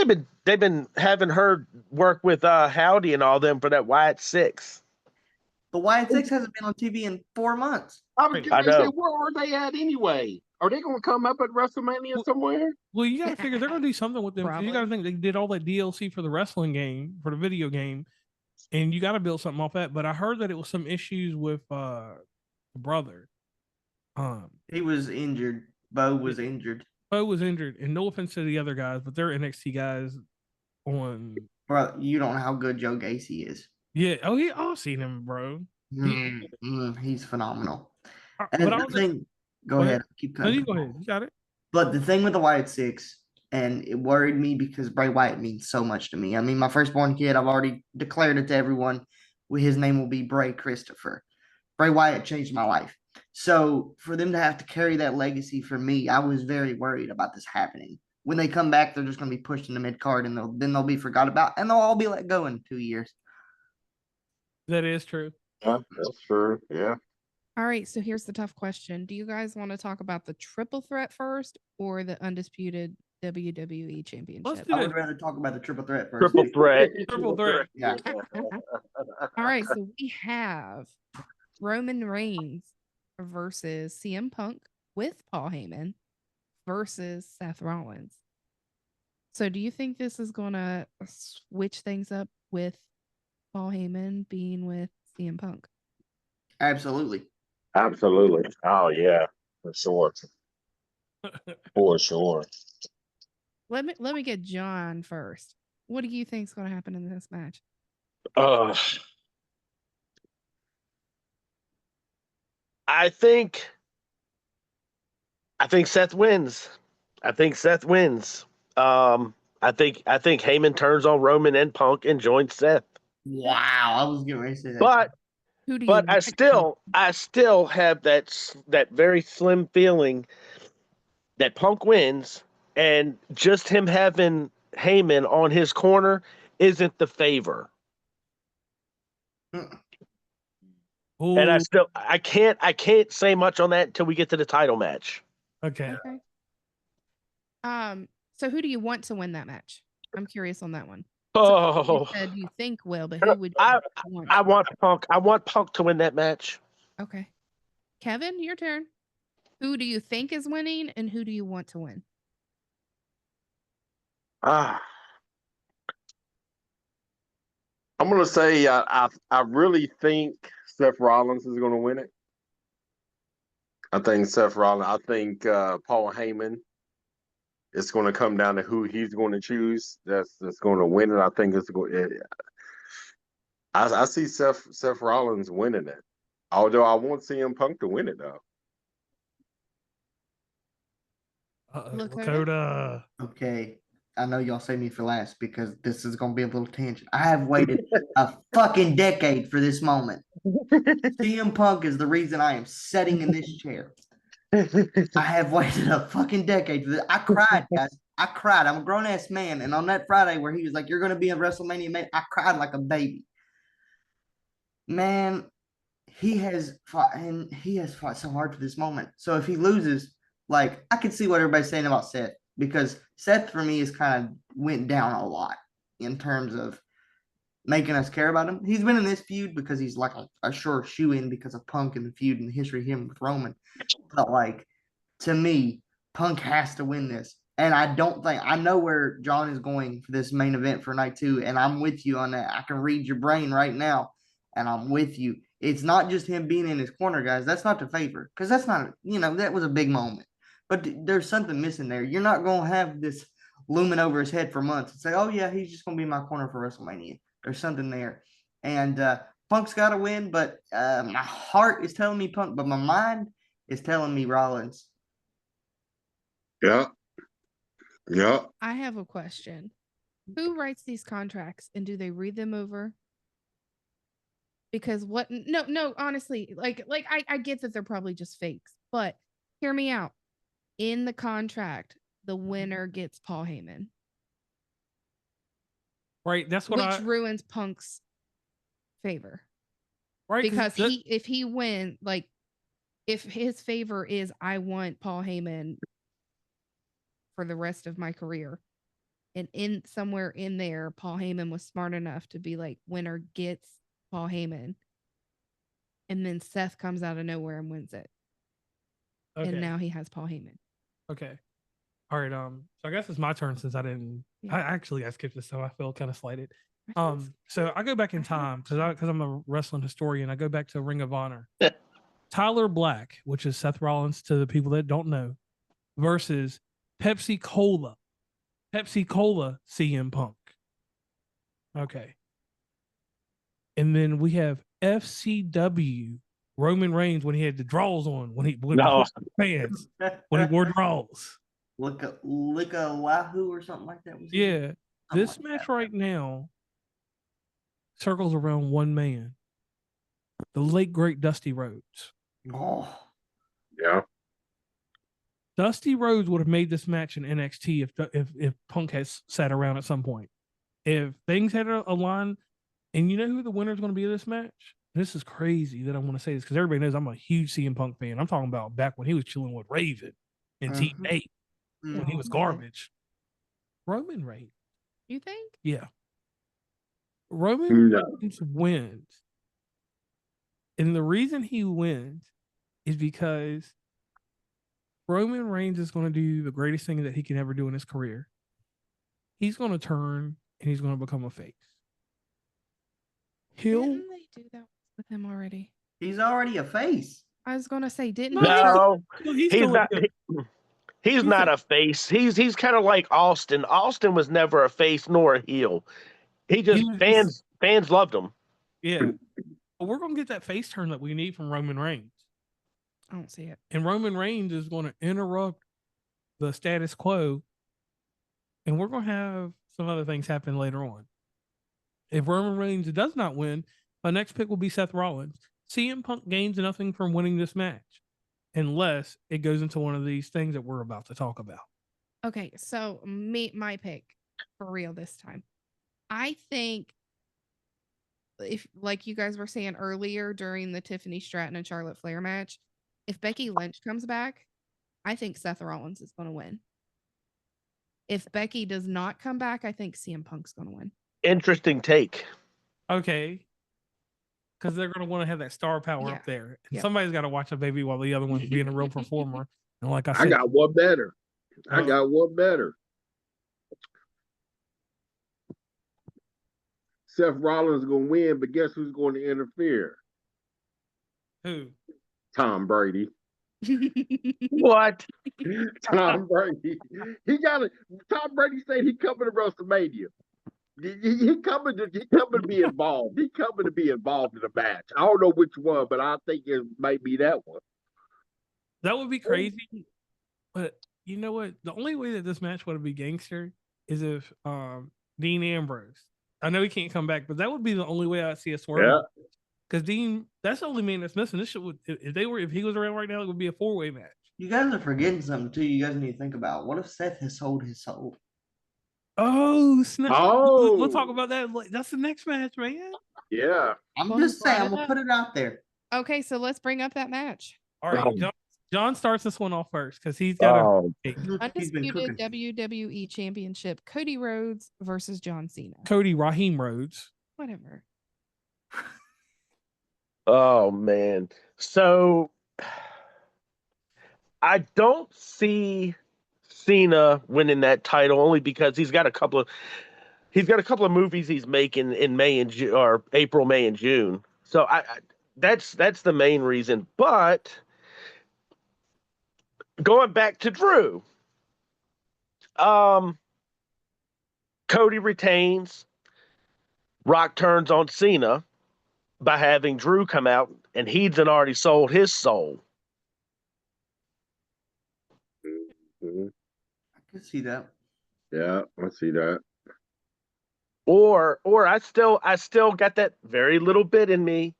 they've been having her work with Howdy and all them for that Wyatt 6. The Wyatt Six hasn't been on TV in 4 months. I was Right. going I to say, know. where are they at anyway? Are they going to come up at WrestleMania somewhere? Well, you got to figure they're going to do something with them. 'Cause you got to Probably. think they did all that DLC for the wrestling game, for the video game, and you got to build something off that. But I heard that it was some issues with the brother. He was injured. Bo was injured. Bo was injured, and no offense to the other guys, but they're NXT guys on. Bro, you don't know how good Joe Gacy is. Yeah. Oh, I've seen him, bro. He's phenomenal. But And I the was thing, go go ahead. ahead. Keep No, cutting. you go ahead. You got it. But the thing with the Wyatt Six, and it worried me because Bray Wyatt means so much to me. I mean, my firstborn kid, I've already declared it to everyone. His name will be Bray Christopher. Bray Wyatt changed my life. So for them to have to carry that legacy for me, I was very worried about this happening. When they come back, they're just going to be pushed in the mid card, and they'll be forgot about, and they'll all be let go in 2 years. That is true. Yeah, that's true. Yeah. All right, so here's the tough question. Do you guys want to talk about the triple threat first or the undisputed WWE championship? Let's do I that. would rather talk about the triple threat first. Triple threat. Triple threat. Yeah. All right, so we have Roman Reigns versus CM Punk with Paul Heyman versus Seth Rollins. So do you think this is going to switch things up with Paul Heyman being with CM Punk? Absolutely. Absolutely. Oh, yeah, for sure. For sure. Let me get John first. What do you think is going to happen in this match? I think Seth wins. I think Heyman turns on Roman and Punk and joins Seth. Wow. I was getting ready to say that. But Who do you but want? I still have that very slim feeling that Punk wins, and just him having Heyman on his corner isn't the favor. And I can't say much on that until we get to the title match. Okay. So who do you want to win that match? I'm curious on that one. Oh, you said you think will, but who would you want? I want Punk. I want Punk to win that match. Okay. Kevin, your turn. Who do you think is winning and who do you want to win? I'm gonna say I really think Seth Rollins is gonna win it. I think Seth Rollins. I think Paul Heyman. It's going to come down to who he's going to choose. That's going to win it. I think it's going. I see Seth Rollins winning it. Although I won't see CM Punk to win it though. Lakota. Okay. I know y'all say me for last because this is going to be a little tangent. I have waited a fucking decade for this moment. CM Punk is the reason I am sitting in this chair. I have waited a fucking decade for this. I cried, guys. I cried. I'm a grown ass man. And on that Friday where he was like, "You're going to be a WrestleMania man," I cried like a baby. Man, he has fought so hard for this moment. So if he loses, like, I can see what everybody's saying about Seth, because Seth for me is kind of went down a lot in terms of making us care about him. He's been in this feud because he's like a sure shoe-in because of Punk and the feud and the history of him with Roman. But like, to me, Punk has to win this. And I know where John is going for this main event for night 2, and I'm with you on that. I can read your brain right now, and I'm with you. It's not just him being in his corner, guys. That's not the favor, because that's not, that was a big moment. But there's something missing there. You're not going to have this looming over his head for months and say, "Oh, yeah, he's just going to be in my corner for WrestleMania." There's something there. And Punk's got to win, but my heart is telling me Punk, but my mind is telling me Rollins. Yeah. I have a question. Who writes these contracts and do they read them over? Because no, honestly, like I get that they're probably just fakes, but hear me out. In the contract, the winner gets Paul Heyman. Right. That's what which ruins Punk's favor. Right. Because if he wins, like, if his favor is I want Paul Heyman for the rest of my career, And in somewhere in there, Paul Heyman was smart enough to be like, winner gets Paul Heyman. And then Seth comes out of nowhere and wins it. Okay. And now he has Paul Heyman. Okay. All right. So I guess it's my turn since I didn't. Yeah. I skipped this, so I feel kind of slighted. So I go back in time because I'm a wrestling historian. I go back to Ring of Honor. Tyler Black, which is Seth Rollins to the people that don't know, versus Pepsi Cola CM Punk. Okay. And then we have FCW Roman Reigns when he had the draws on, when he fans, when he wore draws. Lucha Wahoo or something like that. Yeah. This match right now circles around one man, the late great Dusty Rhodes. Oh. Yeah. Dusty Rhodes would have made this match in NXT if Punk has sat around at some point. If things had aligned, and you know who the winner is going to be of this match? This is crazy that I want to say this because everybody knows I'm a huge CM Punk fan. I'm talking about back when he was chilling with Raven and T8 when he was garbage. Roman Reigns. You think? Yeah. Roman Reigns wins. And the reason he wins is because Roman Reigns is going to do the greatest thing that he can ever do in his career. He's going to turn and he's going to become a face. Didn't they do that with him already? He's already a face. I was going to say, didn't No, he's not. He's not a face. He's kind of like Austin. Austin was never a face nor a heel. Fans loved him. Yeah. But we're going to get that face turn that we need from Roman Reigns. I don't see it. And Roman Reigns is going to interrupt the status quo. And we're going to have some other things happen later on. If Roman Reigns does not win, my next pick will be Seth Rollins. CM Punk gains nothing from winning this match unless it goes into one of these things that we're about to talk about. Okay, so my pick for real this time. I think if, like you guys were saying earlier during the Tiffany Stratton and Charlotte Flair match, if Becky Lynch comes back, I think Seth Rollins is going to win. If Becky does not come back, I think CM Punk's going to win. Interesting take. Okay. Because they're going to want to have that star power up there. And somebody's got to watch a baby while the other one's being a real performer. And like I said, I got one better. Seth Rollins is going to win, but guess who's going to interfere? Who? Tom Brady. What? Tom Brady. Tom Brady said he coming to WrestleMania. He coming to be involved. He coming to be involved in the match. I don't know which one, but I think it might be that one. That would be crazy. But you know what? The only way that this match would be gangster is if Dean Ambrose. I know he can't come back, but that would be the only way I'd see a swerve. Yeah. Because Dean, that's the only man that's missing. This shit would, if he was around right now, it would be a 4-way match. You guys are forgetting something too. You guys need to think about. What if Seth has sold his soul? Oh, snap. Oh, we'll talk about that. That's the next match, man. Yeah. I'm just saying. I'm gonna put it out there. Okay, so let's bring up that match. All right, John starts this one off first because he's got Undisputed WWE Championship, Cody Rhodes versus John Cena. Cody Raheem Rhodes. Whatever. Oh man. So I don't see Cena winning that title only because he's got a couple of movies he's making in May and April, May and June. So that's the main reason. But going back to Drew, Cody retains. Rock turns on Cena by having Drew come out, and he's already sold his soul. Mm-hmm. I can see that. Yeah, I see that. Or I still got that very little bit in me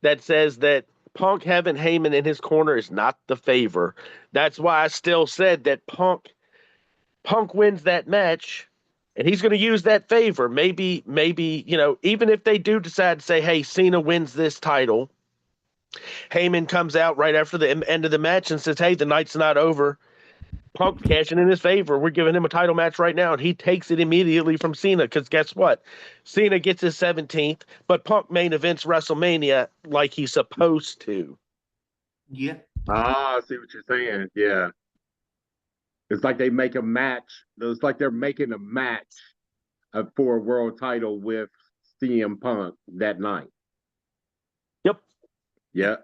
that says that Punk having Heyman in his corner is not the favor. That's why I still said that Punk wins that match, and he's going to use that favor. Maybe, even if they do decide to say, hey, Cena wins this title, Heyman comes out right after the end of the match and says, hey, the night's not over. Punk's cashing in his favor. We're giving him a title match right now, and he takes it immediately from Cena. Because guess what? Cena gets his 17th, but Punk main events WrestleMania like he's supposed to. Yeah. I see what you're saying. Yeah. It's like they make a match. It's like they're making a match for a world title with CM Punk that night. Yep. Yeah.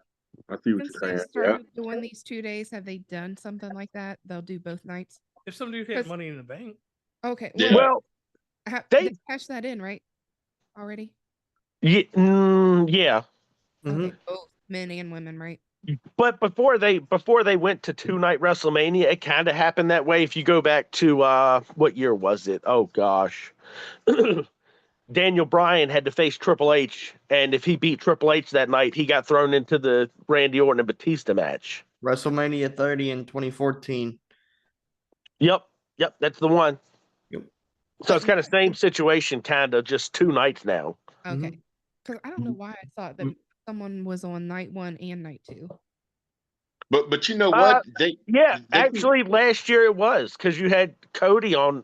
I see what Since you're they saying. started doing these 2 days, have they done something like that? They'll do both nights. If some dude had Money in the Bank, Okay. Yeah. Well, they cashed that in, right? Already. yeah. Okay, both men and women, right? But before they went to 2-night WrestleMania, it kind of happened that way. If you go back to what year was it? Oh gosh. Daniel Bryan had to face Triple H, and if he beat Triple H that night, he got thrown into the Randy Orton and Batista match. WrestleMania 30 in 2014. Yep, that's the one. Yep. So it's kind of same situation, kind of just 2 nights now. Okay, because I don't know why I thought that someone was on night 1 and night 2. But you know what? Actually, last year it was because you had Cody on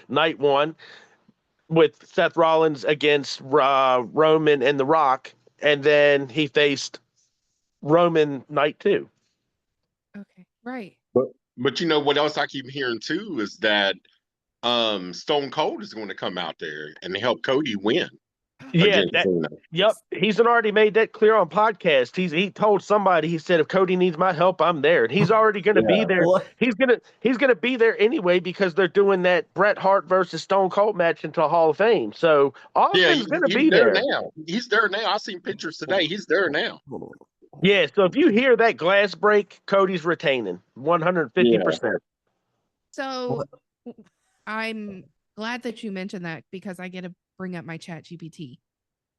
night 1 with Seth Rollins against Roman and The Rock, and then he faced Roman night 2. Okay, right. But you know what else I keep hearing too is that Stone Cold is going to come out there and help Cody win. Yeah, yep. He's already made that clear on podcast. He told somebody, he said, if Cody needs my help, I'm there. And he's already going to be there. What? He's gonna be there anyway because they're doing that Bret Hart versus Stone Cold match into Hall of Fame. So Austin's going to be there now. He's there now. I seen pictures today. He's there now. Yeah. So if you hear that glass break, Cody's retaining 150%. So I'm glad that you mentioned that because I get to bring up my chat GPT.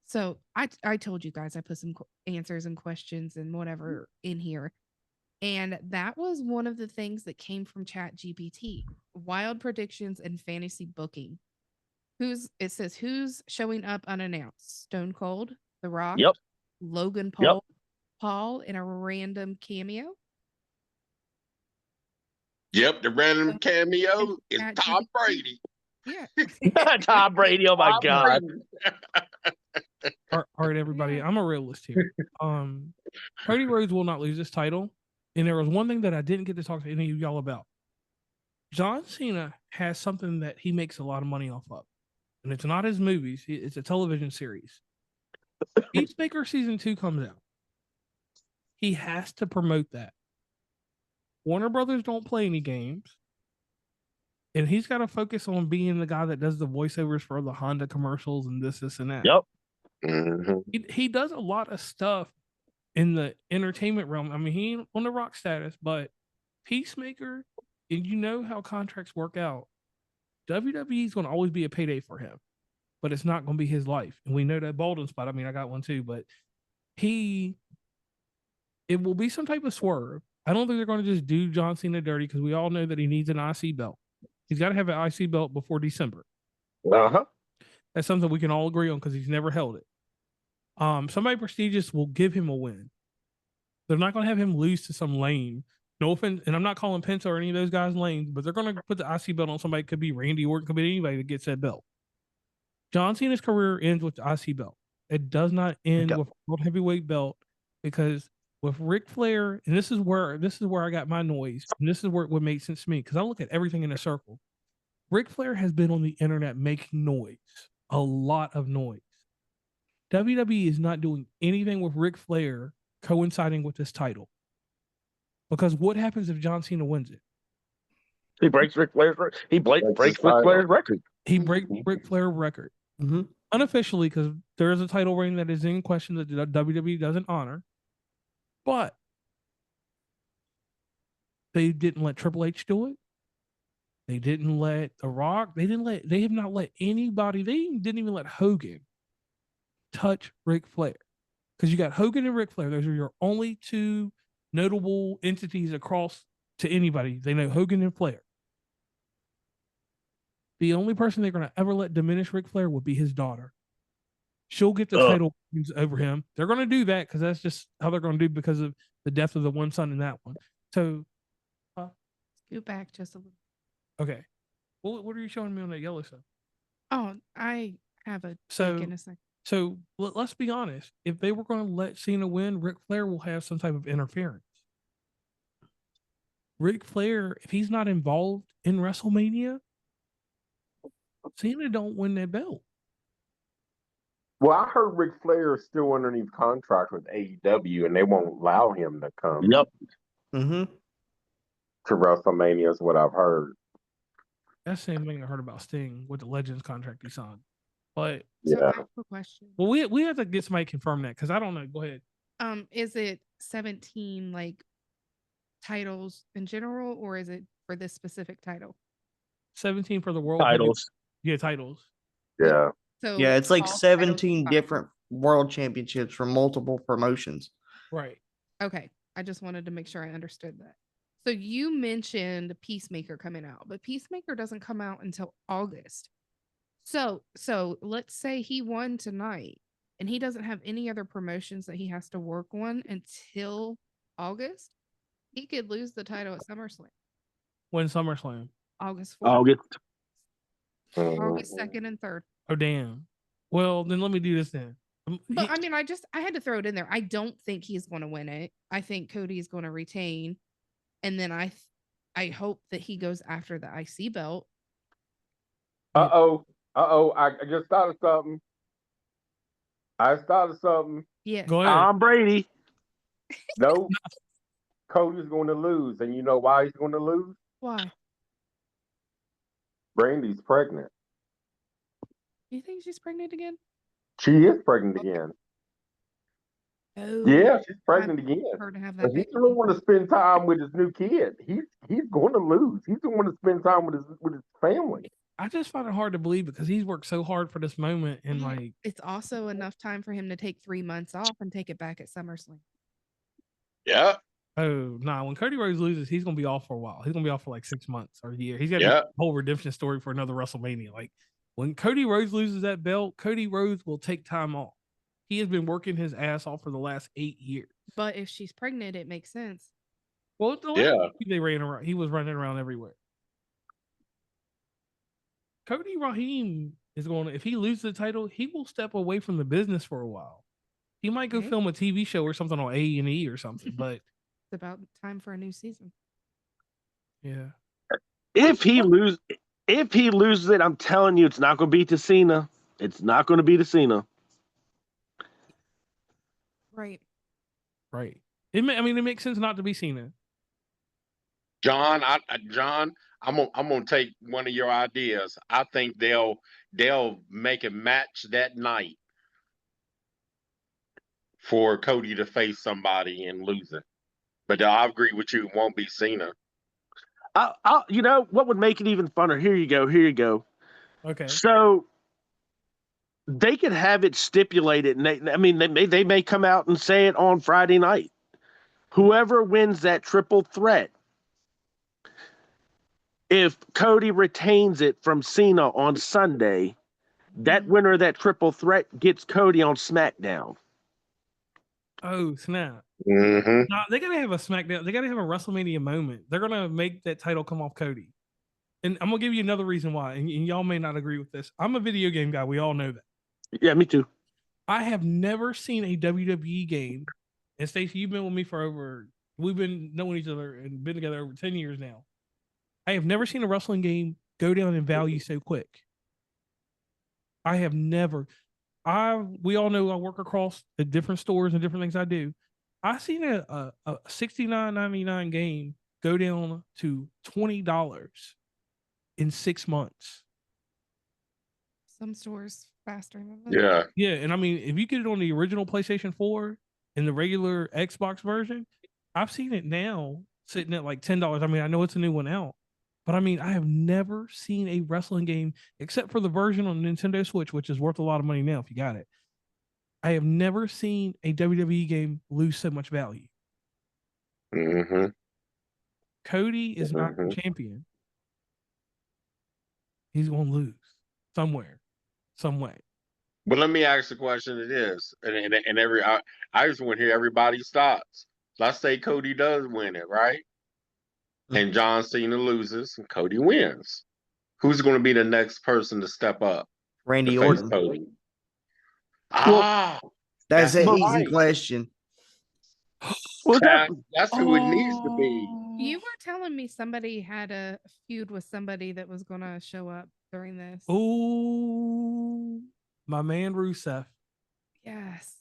So I told you guys I put some answers and questions and whatever in here. And that was one of the things that came from chat GPT. Wild predictions and fantasy booking. It says who's showing up unannounced? Stone Cold, The Rock, Logan Paul, Paul in a random cameo. Yep, the random cameo is Tom Brady. Yeah. Tom Brady, oh my God. All right, everybody. I'm a realist here. Cody Rhodes will not lose this title. And there was one thing that I didn't get to talk to any of y'all about. John Cena has something that he makes a lot of money off of. And it's not his movies, it's a television series. Peacemaker Season 2 comes out. He has to promote that. Warner Brothers don't play any games. And he's got to focus on being the guy that does the voiceovers for the Honda commercials and this, and that. Yep. He does a lot of stuff in the entertainment realm. I mean, he ain't on the Rock status, but Peacemaker, and you know how contracts work out. WWE is going to always be a payday for him, but it's not going to be his life. And we know that Bolden spot. I mean, I got one too, but it will be some type of swerve. I don't think they're going to just do John Cena dirty because we all know that he needs an IC belt. He's got to have an IC belt before December. That's something we can all agree on because he's never held it. Somebody prestigious will give him a win. They're not going to have him lose to some lame. No offense, and I'm not calling Penta or any of those guys lame, but they're going to put the IC belt on somebody. It could be Randy Orton, could be anybody that gets that belt. John Cena's career ends with the IC belt. It does not end with a world heavyweight belt because with Ric Flair, and this is where I got my noise, and this is where it would make sense to me because I look at everything in a circle. Ric Flair has been on the internet making noise, a lot of noise. WWE is not doing anything with Ric Flair coinciding with this title. Because what happens if John Cena wins it? He breaks Ric Flair's record. He breaks Ric Flair's record. He breaks Ric Flair's record. Unofficially, because there is a title reign that is in question that the WWE doesn't honor. But they didn't let Triple H do it. They didn't let The Rock. They have not let anybody. They didn't even let Hogan touch Ric Flair. Because you got Hogan and Ric Flair. Those are your only two notable entities across to anybody. They know Hogan and Flair. The only person they're going to ever let diminish Ric Flair would be his daughter. She'll get the title over him. They're going to do that because that's just how they're going to do because of the death of the one son in that one. So Scoot back just a little. Okay. What are you showing me on that yellow stuff? Oh, I have a So take in a second. So let's be honest. If they were going to let Cena win, Ric Flair will have some type of interference. Ric Flair, if he's not involved in WrestleMania, Cena don't win that belt. Well, I heard Ric Flair is still underneath contract with AEW, and they won't allow him to come Yep. Mm-hmm. to WrestleMania, is what I've heard. That's the same thing I heard about Sting with the Legends contract he signed. But So Yeah. I have a question. well, we have to get somebody to confirm that because I don't know. Go ahead. Is it 17 like titles in general, or is it for this specific title? 17 for the world Titles. Yeah, titles. Yeah. So Yeah, it's like all titles 17 are- different world championships from multiple promotions. Right. Okay, I just wanted to make sure I understood that. So you mentioned Peacemaker coming out, but Peacemaker doesn't come out until August. So let's say he won tonight and he doesn't have any other promotions that he has to work on until August. He could lose the title at SummerSlam. When SummerSlam. August 4th, August. August 2nd and 3rd. Oh damn. Well, then let me do this then. But I mean, I had to throw it in there. I don't think he's going to win it. I think Cody is going to retain, and then I hope that he goes after the IC belt. Uh-oh. I just thought of something. Yes. Go ahead. Tom Brady. No. Cody's going to lose. And you know why he's going to lose? Why? Brandy's pregnant. Do you think she's pregnant again? She is pregnant again. Oh, Yeah, she's pregnant I again. want her to have But that he baby. doesn't want to spend time with his new kid. He's going to lose. He's going to spend time with his family. I just find it hard to believe because he's worked so hard for this moment and Well, like it's also enough time for him to take 3 months off and take it back at SummerSlam. Yeah. oh nah, when Cody Rhodes loses, he's gonna be off for a while. He's gonna be off for like 6 months or a year. He's got a whole redemption story for another WrestleMania. Like when Cody Rhodes loses that belt, Cody Rhodes will take time off. He has been working his ass off for the last 8 years. But if she's pregnant, it makes sense. Well, the last week they ran around. He was running around everywhere. Cody Raheem is going to, if he loses the title, he will step away from the business for a while. He might go Okay. film a TV show or something on A&E or something, but It's about time for a new season. yeah. If he loses it, I'm telling you, it's not going to be to Cena. It's not going to be to Cena. Right. Right. It makes sense not to be Cena. John, I'm gonna take one of your ideas. I think they'll make a match that night for Cody to face somebody and lose it. But I agree with you, it won't be Cena. You know what would make it even funner? Here you go. Okay. So they could have it stipulated, and they may come out and say it on Friday night. Whoever wins that triple threat, if Cody retains it from Cena on Sunday, that winner of that triple threat gets Cody on SmackDown. Oh, snap. Mm-hmm. Nah, they gotta have a SmackDown. They gotta have a WrestleMania moment. They're gonna make that title come off Cody. And I'm gonna give you another reason why. And y'all may not agree with this. I'm a video game guy. We all know that. Yeah, me too. I have never seen a WWE game. And Stacey, you've been with me we've been knowing each other and been together over 10 years now. I have never seen a wrestling game go down in value so quick. I have never. We all know I work across the different stores and different things I do. I seen a $69.99 game go down to $20 in 6 months. Some stores faster than that. Yeah. Yeah, and I mean, if you get it on the original PlayStation 4 and the regular Xbox version, I've seen it now sitting at like $10. I mean, I know it's a new one out, but I mean, I have never seen a wrestling game except for the version on Nintendo Switch, which is worth a lot of money now if you got it. I have never seen a WWE game lose so much value. Mm-hmm. Cody is not the champion. He's going to lose somewhere, some way. But let me ask the question: it is, and I just want to hear everybody's thoughts. Let's say Cody does win it, right? and John Cena loses and Cody wins. Who's going to be the next person to step up Randy to face Orton. Cody? Well, That's an easy right. question. well, That's who it needs to be. You were telling me somebody had a feud with somebody that was going to show up during this. Oh, my man Rusev. Yes.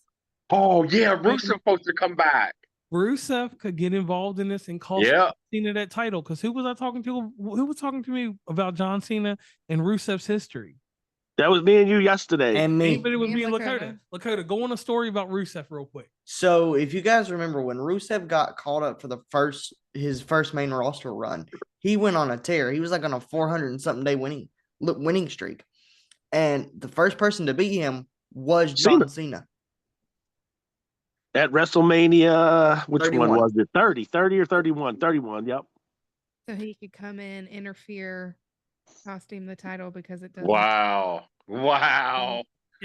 Oh yeah, Rusev's supposed to come back. Rusev could get involved in this and cost Cena that title. Because who was I talking to? Who was talking to me about John Cena and Rusev's history? that was me and you yesterday. And me. Anybody with me and Lakota. Lakota, go on a story about Rusev real quick. So if you guys remember when Rusev got called up for his first main roster run, he went on a tear. He was like on a 400 and something day winning streak. And the first person to beat him was John Cena. At WrestleMania, which 31. one was it? 30 or 31? 31, yep. So he could come in, interfere, cost him the title because it doesn't. Wow. You're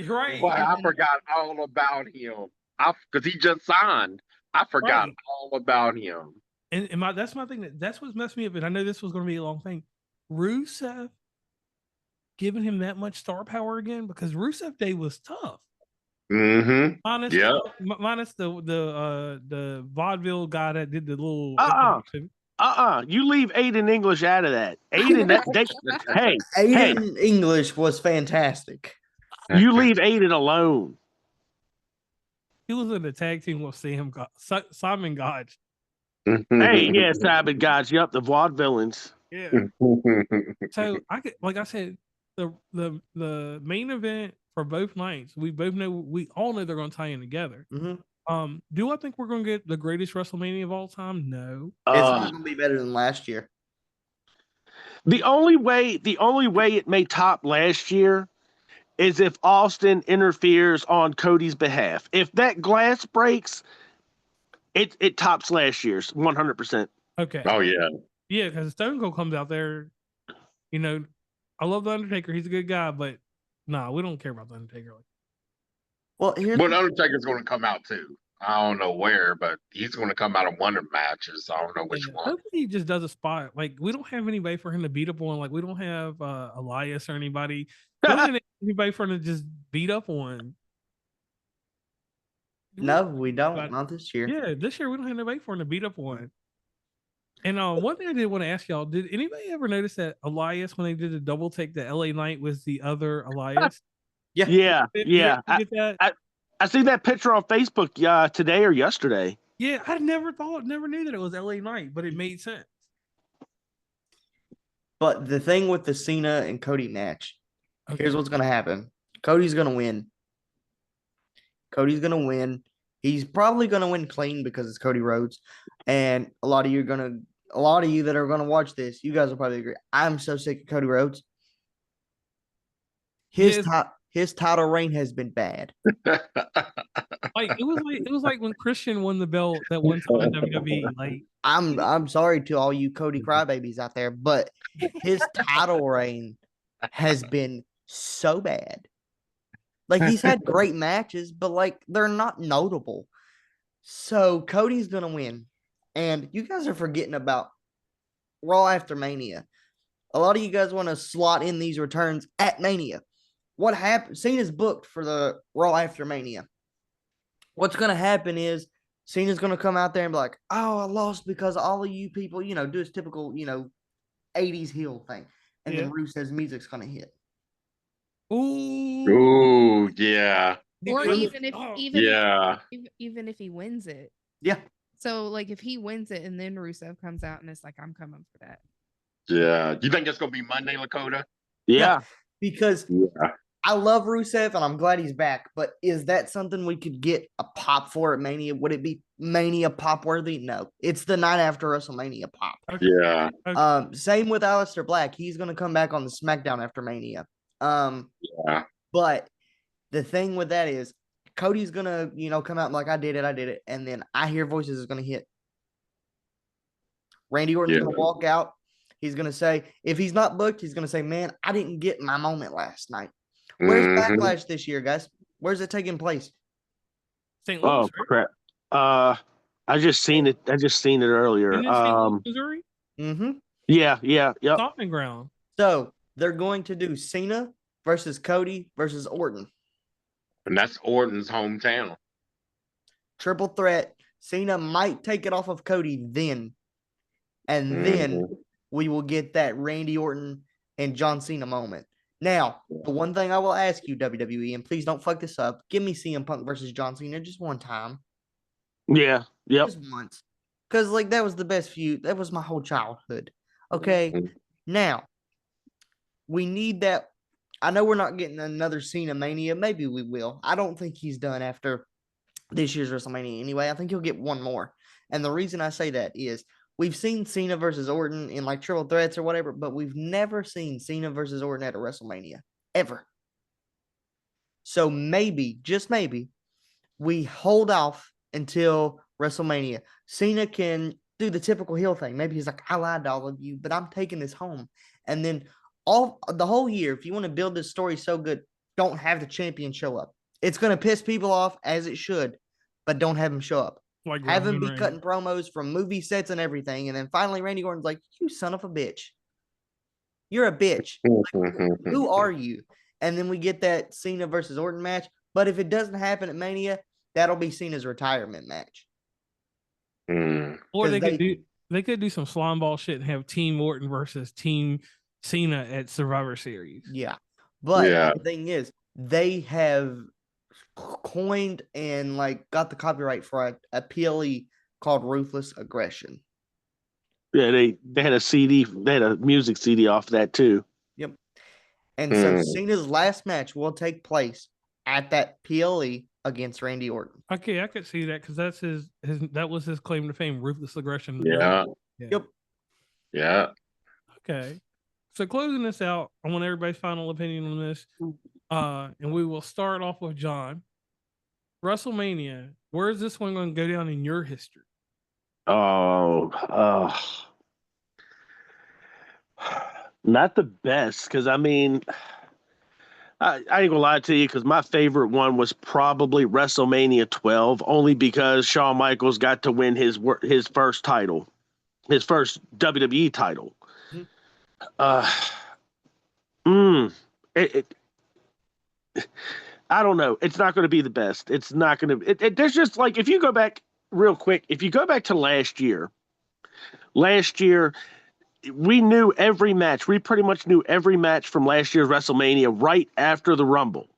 right. Wow, I forgot all about him. Because he just signed. I forgot all about him. And that's my thing. That's what's messed me up. And I know this was going to be a long thing. Rusev giving him that much star power again, because Rusev Day was tough. Mm-hmm. Minus the vaudeville guy that did the little. You leave Aiden English out of that. Aiden, Aiden English was fantastic. You leave Aiden alone. He was in the tag team with Simon Gotch. Hey, yeah, Simon Gotch. Yep, the vaudevillains. Yeah. So like I said, the main event for both nights, we all know they're going to tie in together. Mm-hmm. Do I think we're going to get the greatest WrestleMania of all time? No. It's not going to be better than last year. The only way it may top last year is if Austin interferes on Cody's behalf. If that glass breaks, it tops last year's 100%. Okay. Oh yeah. Yeah, because Stone Cold comes out there. You know, I love the Undertaker. He's a good guy, but we don't care about the Undertaker. Well, Undertaker's going to come out too. I don't know where, but he's going to come out of one of the matches. I don't know which one. Hopefully he just does a spot. Like, we don't have anybody for him to beat up on. Like, we don't have Elias or anybody. We don't have anybody for him to just beat up on. No, we don't. Not this year. Yeah, this year we don't have anybody for him to beat up on. And one thing I did want to ask y'all, did anybody ever notice that Elias, when they did the double take, the LA Knight was the other Elias? Yeah. I see that picture on Facebook today or yesterday. Yeah, I never knew that it was LA Knight, but it made sense. But the thing with the Cena and Cody match, here's what's going to happen. Cody's going to win. He's probably going to win clean because it's Cody Rhodes. And a lot of you that are going to watch this, you guys will probably agree. I'm so sick of Cody Rhodes. His title reign has been bad. It was like when Christian won the belt that one time in WWE. Like, I'm sorry to all you Cody crybabies out there, but his title reign has been so bad. Like, he's had great matches, but like they're not notable. So Cody's gonna win, and you guys are forgetting about Raw after Mania. A lot of you guys want to slot in these returns at Mania. What happened? Cena's booked for the Raw after Mania. What's going to happen is Cena's going to come out there and be like, oh, I lost because all of you people, do his typical, 80s heel thing. And then Rusev's music's going to hit. Ooh, yeah. Or even if he wins it. Yeah. So, like, if he wins it and then Rusev comes out and it's like, I'm coming for that. Yeah. You think it's going to be Monday, Lakota? Yeah. Because I love Rusev, and I'm glad he's back. But is that something we could get a pop for at Mania? Would it be Mania pop worthy? No. It's the night after WrestleMania pop. Yeah. Same with Aleister Black. He's going to come back on the SmackDown after Mania. But the thing with that is Cody's going to, come out and like, I did it. And then I Hear Voices is going to hit. Randy Orton's going to walk out. He's going to say, if he's not booked, he's going to say, man, I didn't get my moment last night. Where's Backlash this year, guys? Where's it taking place? St. Louis, crap. I just seen it earlier. Isn't it St. Louis, Missouri? Mm-hmm. Yeah, yep. Stomping ground. So they're going to do Cena versus Cody versus Orton. And that's Orton's hometown. Triple threat. Cena might take it off of Cody then. And then we will get that Randy Orton and John Cena moment. Now, the one thing I will ask you, WWE, and please don't fuck this up, give me CM Punk versus John Cena just one time. Yeah, yep. Just once. Because, like, that was the best feud. That was my whole childhood. Okay? Now, we need that. I know we're not getting another Cena Mania. Maybe we will. I don't think he's done after this year's WrestleMania anyway. I think he'll get one more. And the reason I say that is we've seen Cena versus Orton in like triple threats or whatever, but we've never seen Cena versus Orton at a WrestleMania ever. So maybe, just maybe, we hold off until WrestleMania. Cena can do the typical heel thing. Maybe he's like, I lied to all of you, but I'm taking this home. And then the whole year, if you want to build this story so good, don't have the champion show up. It's going to piss people off, as it should, but don't have him show up. Like have him be Roman cutting promos from movie sets and everything. And then finally, Randy Orton's like, you son of a bitch. You're a bitch. Like, who are you? And then we get that Cena versus Orton match. But if it doesn't happen at Mania, that'll be Cena's retirement match. Or they could do some slime ball shit and have Team Orton versus Team Cena at Survivor Series. Yeah. But the thing is, they have coined and like got the copyright for a PLE called Ruthless Aggression. Yeah, they had a CD, they had a music CD off that too. Yep. And so Cena's last match will take place at that PLE against Randy Orton. Okay, I could see that because that's his that was his claim to fame, Ruthless Aggression. Yeah. Yep. Yeah. Okay. So closing this out, I want everybody's final opinion on this. And we will start off with John. WrestleMania, where is this one going to go down in your history? Not the best, because I mean, I ain't gonna lie to you, because my favorite one was probably WrestleMania 12, only because Shawn Michaels got to win his first title, his first WWE title. I don't know. It's not going to be the best. It's not going to. There's just like, if you go back real quick, if you go back to last year, we knew every match. We pretty much knew every match from last year's WrestleMania right after the Rumble.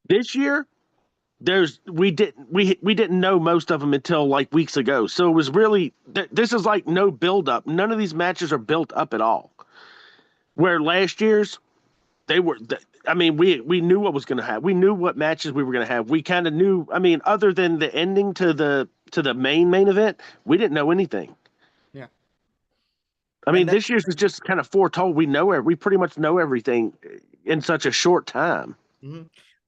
This year, we didn't know most of them until like weeks ago. So it was really, this is like no build up. None of these matches are built up at all. Where last year's, they were. I mean, we knew what was going to happen. We knew what matches we were going to have. We kind of knew. I mean, other than the ending to the main event, we didn't know anything. Yeah. I mean, this year's is just kind of foretold. We pretty much know everything in such a short time.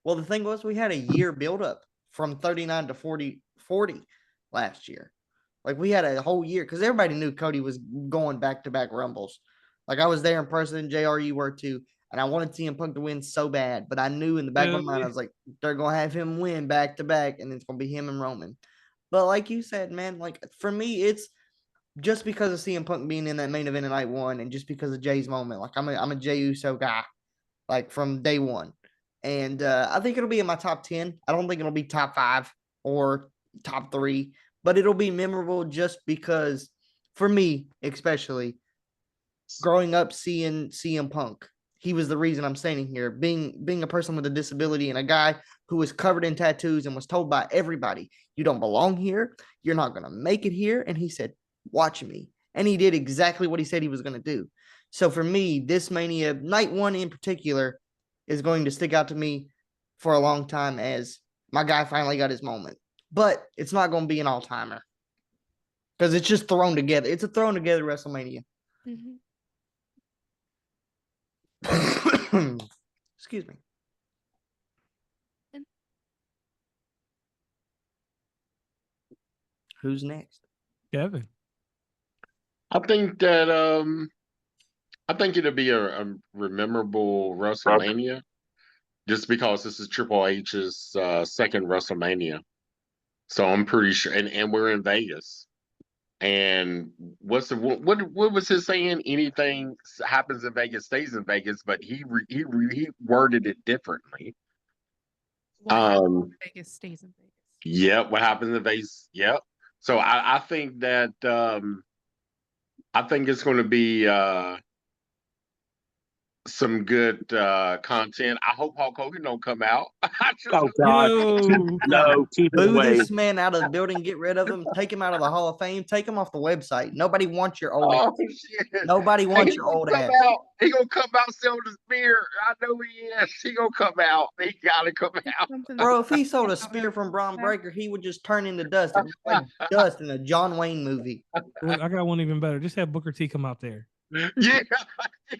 Well, the thing was, we had a year buildup from 39 to 40 last year. Like, we had a whole year because everybody knew Cody was going back-to-back Rumbles. Like, I was there in person, JR, you were too, and I wanted CM Punk to win so bad, but I knew in the back of my mind, I was like, they're going to have him win back-to-back, and it's going to be him and Roman. But like you said, man, like, for me, it's just because of CM Punk being in that main event in night one and just because of Jay's moment. Like, I'm a Jay Uso guy, like, from day one. And I think it'll be in my top 10. I don't think it'll be top 5 or top 3, but it'll be memorable just because, for me, especially, growing up seeing CM Punk, he was the reason I'm standing here. Being a person with a disability and a guy who was covered in tattoos and was told by everybody, you don't belong here. You're not going to make it here. And he said, watch me. And he did exactly what he said he was going to do. So for me, this Mania, night one in particular, is going to stick out to me for a long time as my guy finally got his moment. But it's not going to be an all-timer because it's just thrown together. It's a thrown together WrestleMania. Excuse me. Who's next? Kevin. I think that I think it'll be a memorable WrestleMania, just because this is Triple H's second WrestleMania. So I'm pretty sure, and we're in Vegas. And what was his saying? Anything happens in Vegas stays in Vegas, but he worded it differently. What happens Um, in Vegas stays in Vegas. Yep, what happens in Vegas? Yep. So I think that I think it's going to be some good content. I hope Hulk Hogan don't come out. Oh God, Yo. no, keep it Boo away. this man out of the building. Get rid of him. Take him out of the Hall of Fame. Take him off the website. Nobody wants your old. Oh shit! Nobody wants your old ass. He gonna come out selling the spear. I know he is. He gonna come out. He gotta come out. Bro, if he sold a spear from Braun Breaker, he would just turn into dust. It looked like dust in a John Wayne movie. Look, I got one even better. Just have Booker T come out there. Yeah.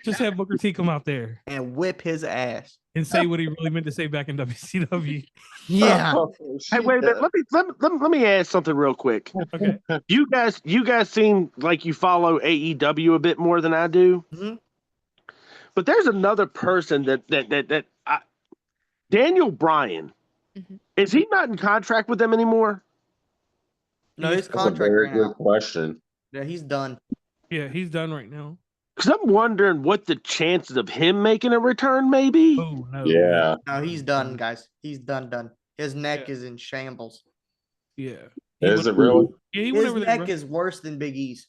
Just have Booker T come out there And whip his ass. and say what he really meant to say back in WCW. Yeah. Oh, Hey, wait a minute. Let me ask something real quick. Okay. You guys seem like you follow AEW a bit more than I do. Mhm. But there's another person Daniel Bryan. Mhm. Is he not in contract with them anymore? No, his That's a contract very ran good out. question. Yeah, he's done. Yeah, he's done right now. Because I'm wondering what the chances of him making a return may be. Oh no. Yeah. No, he's done, guys. He's done. His neck Yeah. is in shambles. Yeah. Is it really? Yeah, he went His over there. neck is worse than Big E's.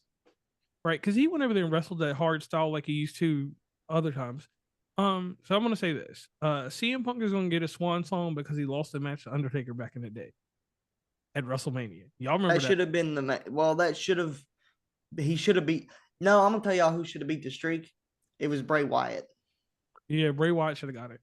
Right, because he went over there and wrestled that hard style like he used to other times. So I'm gonna say this: CM Punk is gonna get a swan song because he lost the match to Undertaker back in the day at WrestleMania. Y'all remember That that? should have been that should have. He should have beat. No, I'm gonna tell y'all who should have beat the streak. It was Bray Wyatt. Yeah, Bray Wyatt should have got it.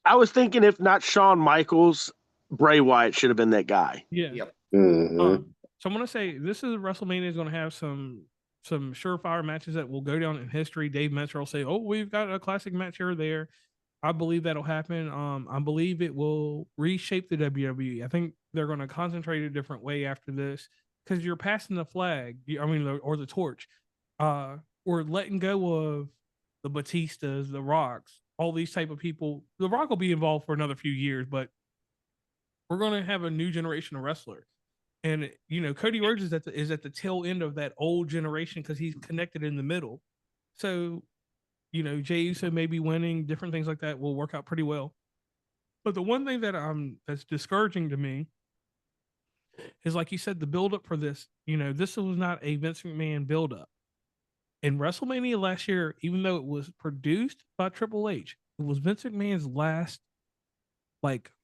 I was thinking if not Shawn Michaels, Bray Wyatt should have been that guy. Yeah. Yep. Mhm. So I'm gonna say this is WrestleMania is gonna have some surefire matches that will go down in history. Dave Meltzer will say, "Oh, we've got a classic match here or there." I believe that'll happen. I believe it will reshape the WWE. I think they're going to concentrate a different way after this because you're passing the flag. Or the torch. Or letting go of the Batistas, the Rocks, all these type of people. The Rock will be involved for another few years, but we're going to have a new generation of wrestler. And Cody Rhodes is at the tail end of that old generation because he's connected in the middle. So, Jey Uso may be winning, different things like that will work out pretty well. But the one thing that's discouraging to me is, like you said, the buildup for this. This was not a Vince McMahon buildup. In WrestleMania last year, even though it was produced by Triple H, it was Vince McMahon's last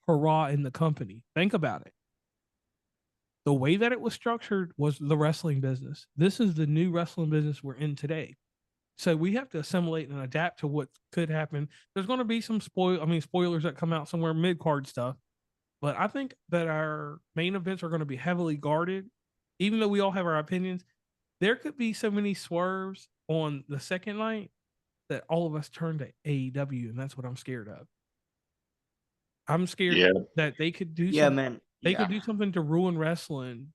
hurrah in the company. Think about it. The way that it was structured was the wrestling business. This is the new wrestling business we're in today. So we have to assimilate and adapt to what could happen. There's going to be some spoilers that come out somewhere, mid-card stuff. But I think that our main events are going to be heavily guarded. Even though we all have our opinions, there could be so many swerves on the second night that all of us turn to AEW, and that's what I'm scared of. I'm scared that they could do something. Man. They could do something to ruin wrestling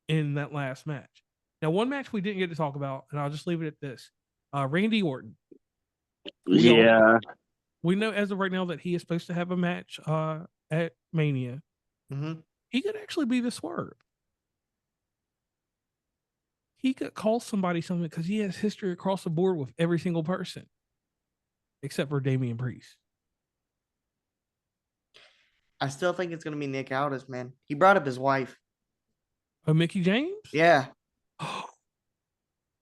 in that last match. Now, one match we didn't get to talk about, and I'll just leave it at this. Randy Orton. We know as of right now that he is supposed to have a match at Mania. Mm-hmm. He could actually be the Swerve. He could call somebody something because he has history across the board with every single person, except for Damian Priest. I still think it's gonna be Nick Aldis, man. He brought up his wife. Oh, Mickey James? Yeah.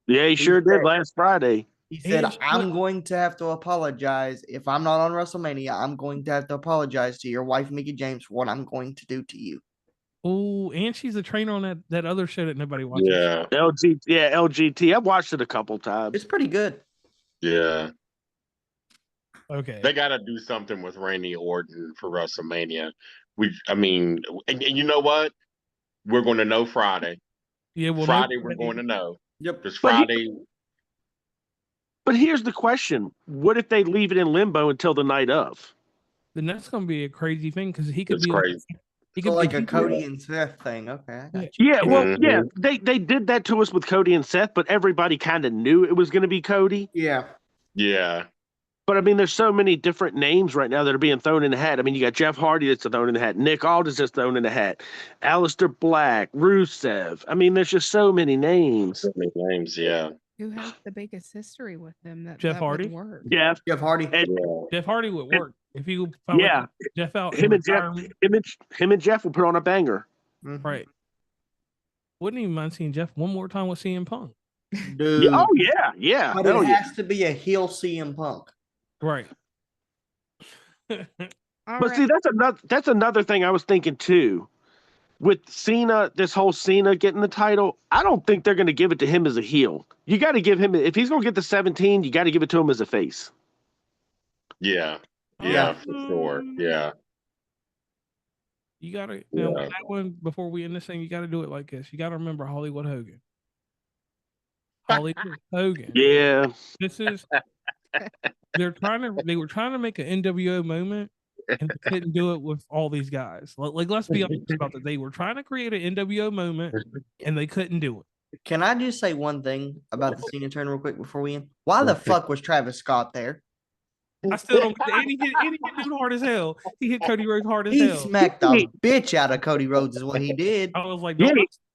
Yeah, he sure did last Friday. He said, I'm going to have to apologize. If I'm not on WrestleMania, I'm going to have to apologize to your wife, Mickey James, for what I'm going to do to you. Oh, and she's a trainer on that other show that nobody watches. Yeah. LGT. I've watched it a couple times. It's pretty good. Yeah. Okay. They got to do something with Randy Orton for WrestleMania. And you know what? We're going to know Friday. Yeah, well, Friday we're going to know. Yep. Because Friday. But here's the question: what if they leave it in limbo until the night of? Then that's going to be a crazy thing because he could be crazy. He could like a Cody and Seth thing. Okay. I got you. Yeah, well, yeah, they did that to us with Cody and Seth, but everybody kind of knew it was going to be Cody. Yeah. Yeah. But I mean, there's so many different names right now that are being thrown in the hat. I mean, you got Jeff Hardy that's thrown in the hat. Nick Aldis that's thrown in the hat. Aleister Black, Rusev. I mean, there's just so many names. So many names, yeah. Who has the biggest history with them that Jeff that Hardy? would work? Jeff Hardy. and Yeah. Jeff Hardy would work if he would Jeff out. him and Jeff will put on a banger. Mhm. Right. Wouldn't even mind seeing Jeff one more time with CM Punk. Dude. Yeah, oh yeah. But Hell it yeah. has to be a heel CM Punk. Right. All But right. see, that's another thing I was thinking too. With Cena, this whole Cena getting the title, I don't think they're going to give it to him as a heel. You got to give him, if he's going to get the 17, you got to give it to him as a face. Yeah. Yeah. Yeah, for sure. Yeah. You gotta Yeah. now with that one before we end this thing, you gotta do it like this. You gotta remember Hollywood Hogan. Hollywood Hogan. Yeah. This is they were trying to make an NWO moment and they couldn't do it with all these guys. Like let's be honest about that. They were trying to create an NWO moment and they couldn't do it. Can I just say one thing about the Cena turn real quick before we end? Why the fuck was Travis Scott there? I still don't get and he hit dude hard as hell. He hit Cody Rhodes hard as He hell. smacked the bitch out of Cody Rhodes is what he did. I was like, Yeah.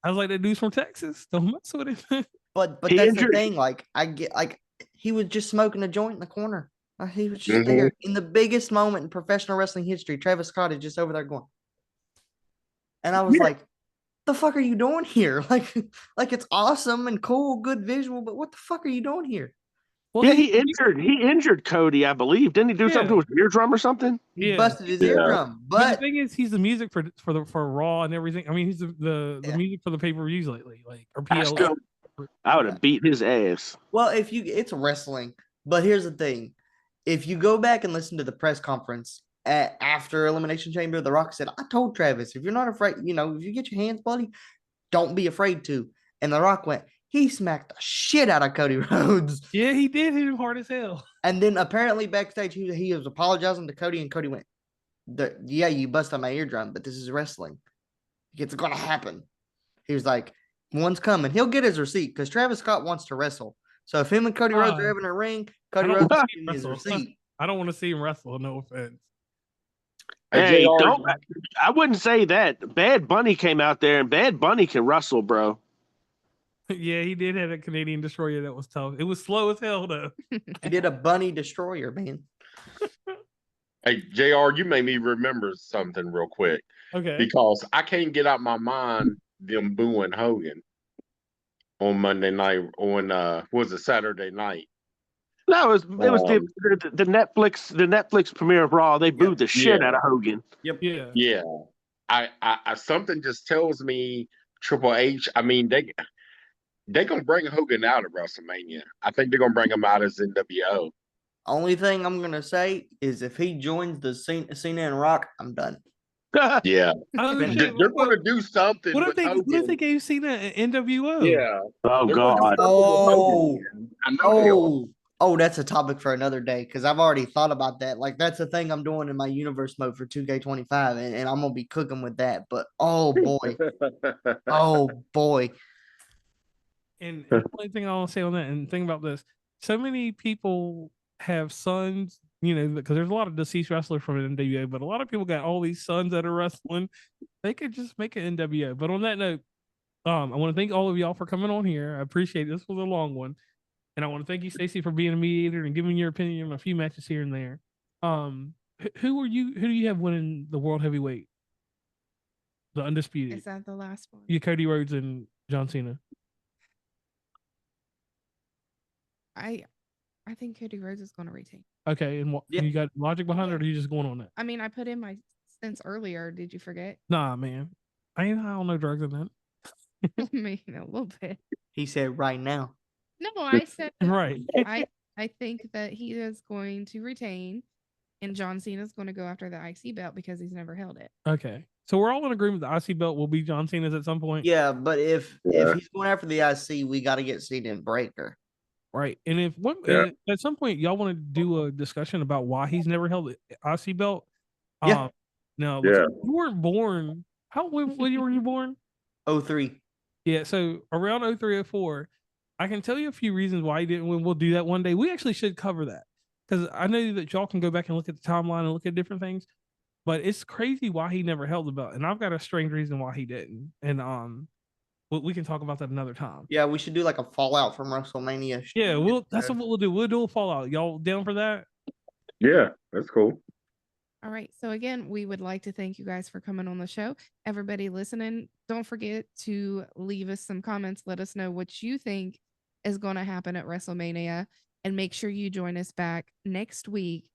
that dude's from Texas. Don't mess with him. But He that's injured- the thing. Like I get like he was just smoking a joint in the corner. He was just Mhm. there in the biggest moment in professional wrestling history. Travis Scott is just over there going. And I was Yeah. like, the fuck are you doing here? Like it's awesome and cool, good visual, but what the fuck are you doing here? Well, Yeah, he injured Cody, I believe. Didn't he do something to his eardrum or something? He Yeah. busted his Yeah. eardrum. But the But thing is, he's the music for Raw and everything. I mean, he's the Yeah. music for the pay-per-views lately, like or I PL. still- I would have beat his ass. well, it's wrestling. But here's the thing. If you go back and listen to the press conference after Elimination Chamber, The Rock said, I told Travis, if you're not afraid, if you get your hands bloody, don't be afraid to. And The Rock went, he smacked the shit out of Cody Rhodes. Yeah, he did hit him hard as hell. And then apparently backstage, he was apologizing to Cody, and Cody went, yeah, you busted my eardrum, but this is wrestling. It's going to happen. He was like, one's coming. He'll get his receipt because Travis Scott wants to wrestle. So if him and Cody Rhodes are having a ring, Cody I don't Rhodes wanna is see him getting his wrestle. receipt. I don't want to see him wrestle. No offense. Hey, JR, don't. I wouldn't say that. Bad Bunny came out there, and Bad Bunny can wrestle, bro. Yeah, he did have a Canadian destroyer that was tough. It was slow as hell though. He did a bunny destroyer, man. Hey, JR, you made me remember something real quick Okay. because I can't get out my mind them booing Hogan on Monday night was it Saturday night? No, it was the Netflix premiere of Raw. They booed the shit out of Hogan. Yeah. Yeah. I something just tells me Triple H, I mean, they're gonna bring Hogan out of WrestleMania. I think they're gonna bring him out as NWO. Only thing I'm gonna say is if he joins the Cena and Rock, I'm done. Yeah. Oh, They're shit. They're gonna do something. What if with Hogan. what if they gave Cena an NWO? Yeah. Oh They're gonna do God. something with Hogan, man. I know they are. Oh, that's a topic for another day because I've already thought about that. Like that's the thing I'm doing in my universe mode for 2K25, and I'm gonna be cooking with that. But oh boy, oh boy, And the only thing I want to say on that, and think about this: so many people have sons, because there's a lot of deceased wrestlers from NWO, but a lot of people got all these sons that are wrestling. They could just make an NWO. But on that note, I want to thank all of y'all for coming on here. I appreciate it. This was a long one, and I want to thank you, Stacey, for being a mediator and giving your opinion on a few matches here and there. Who do you have winning the world heavyweight, the undisputed? Is that the last one? You, Cody Rhodes and John Cena. I think Cody Rhodes is going to retain. Okay, and what Yeah. you got logic behind it, or are you just going on that? I mean, I put in my sense earlier. Did you forget? Nah, man. I ain't high on no drugs in that. I mean, a little bit. he said right now. No, I said Right. I think that he is going to retain, and John Cena is going to go after the IC belt because he's never held it. Okay. So we're all in agreement the IC belt will be John Cena's at some point. Yeah, but if Yeah. he's going after the IC, we got to get Cena and Breaker. Right. And if Yeah. and at some point y'all want to do a discussion about why he's never held the IC belt. Yeah. Now, Yeah. you weren't born. When were you born? 03. Yeah, so around 03, 04, I can tell you a few reasons why he didn't win. We'll do that one day. We actually should cover that because I know that y'all can go back and look at the timeline and look at different things, but it's crazy why he never held the belt, and I've got a strange reason why he didn't, and we can talk about that another time. Yeah, we should do like a fallout from WrestleMania. Yeah, that's what we'll do. We'll do a fallout. Y'all down for that? Yeah, that's cool. All right. So again, we would like to thank you guys for coming on the show. Everybody listening, don't forget to leave us some comments. Let us know what you think is going to happen at WrestleMania, and make sure you join us back next week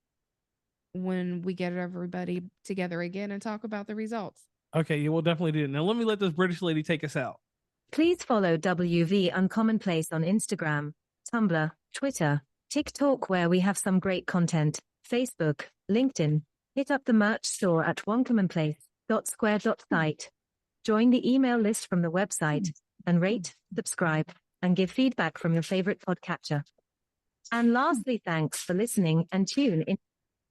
when we get everybody together again and talk about the results. Okay, yeah, we'll definitely do it. Now let me let this British lady take us out. Please follow WV Uncommonplace on Instagram, Tumblr, Twitter, TikTok, where we have some great content, Facebook, LinkedIn. Hit up the merch store at oncommonplace.square.site. Join the email list from the website, and rate, subscribe, and give feedback from your favorite podcatcher. And lastly, thanks for listening, and tune in.